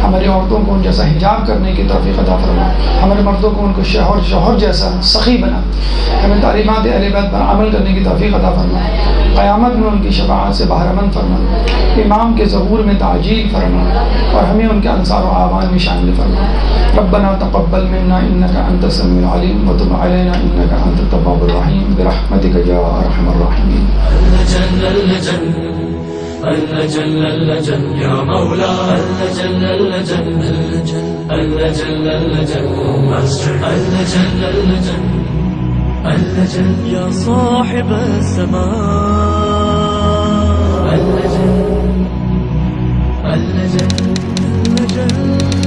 ہماری عورتوں کو ان جیسا حجاب کرنے کی توفیق عطا فرما. ہمارے مردوں کو ان کو شوہر جیسا سخی بنا. ہمیں تعلیمات اہل بیت پر عمل کرنے کی توفیق عطا فرما. قیامت میں ان کی شفاعت سے بہرہ مند فرما. امام کے ظہور میں تعجیل فرما اور ہمیں ان کے انصار و اعوان میں شامل فرما. ربنا تقبل منا انك انت السميع العليم وتب علينا انك انت التواب الرحيم برحمتك يا ارحم الراحمين. اللجن اللجن يا مولا اللجن اللجن اللجن اللجن اللجن اللجن اللجن يا صاحب السماء اللجن اللجن جل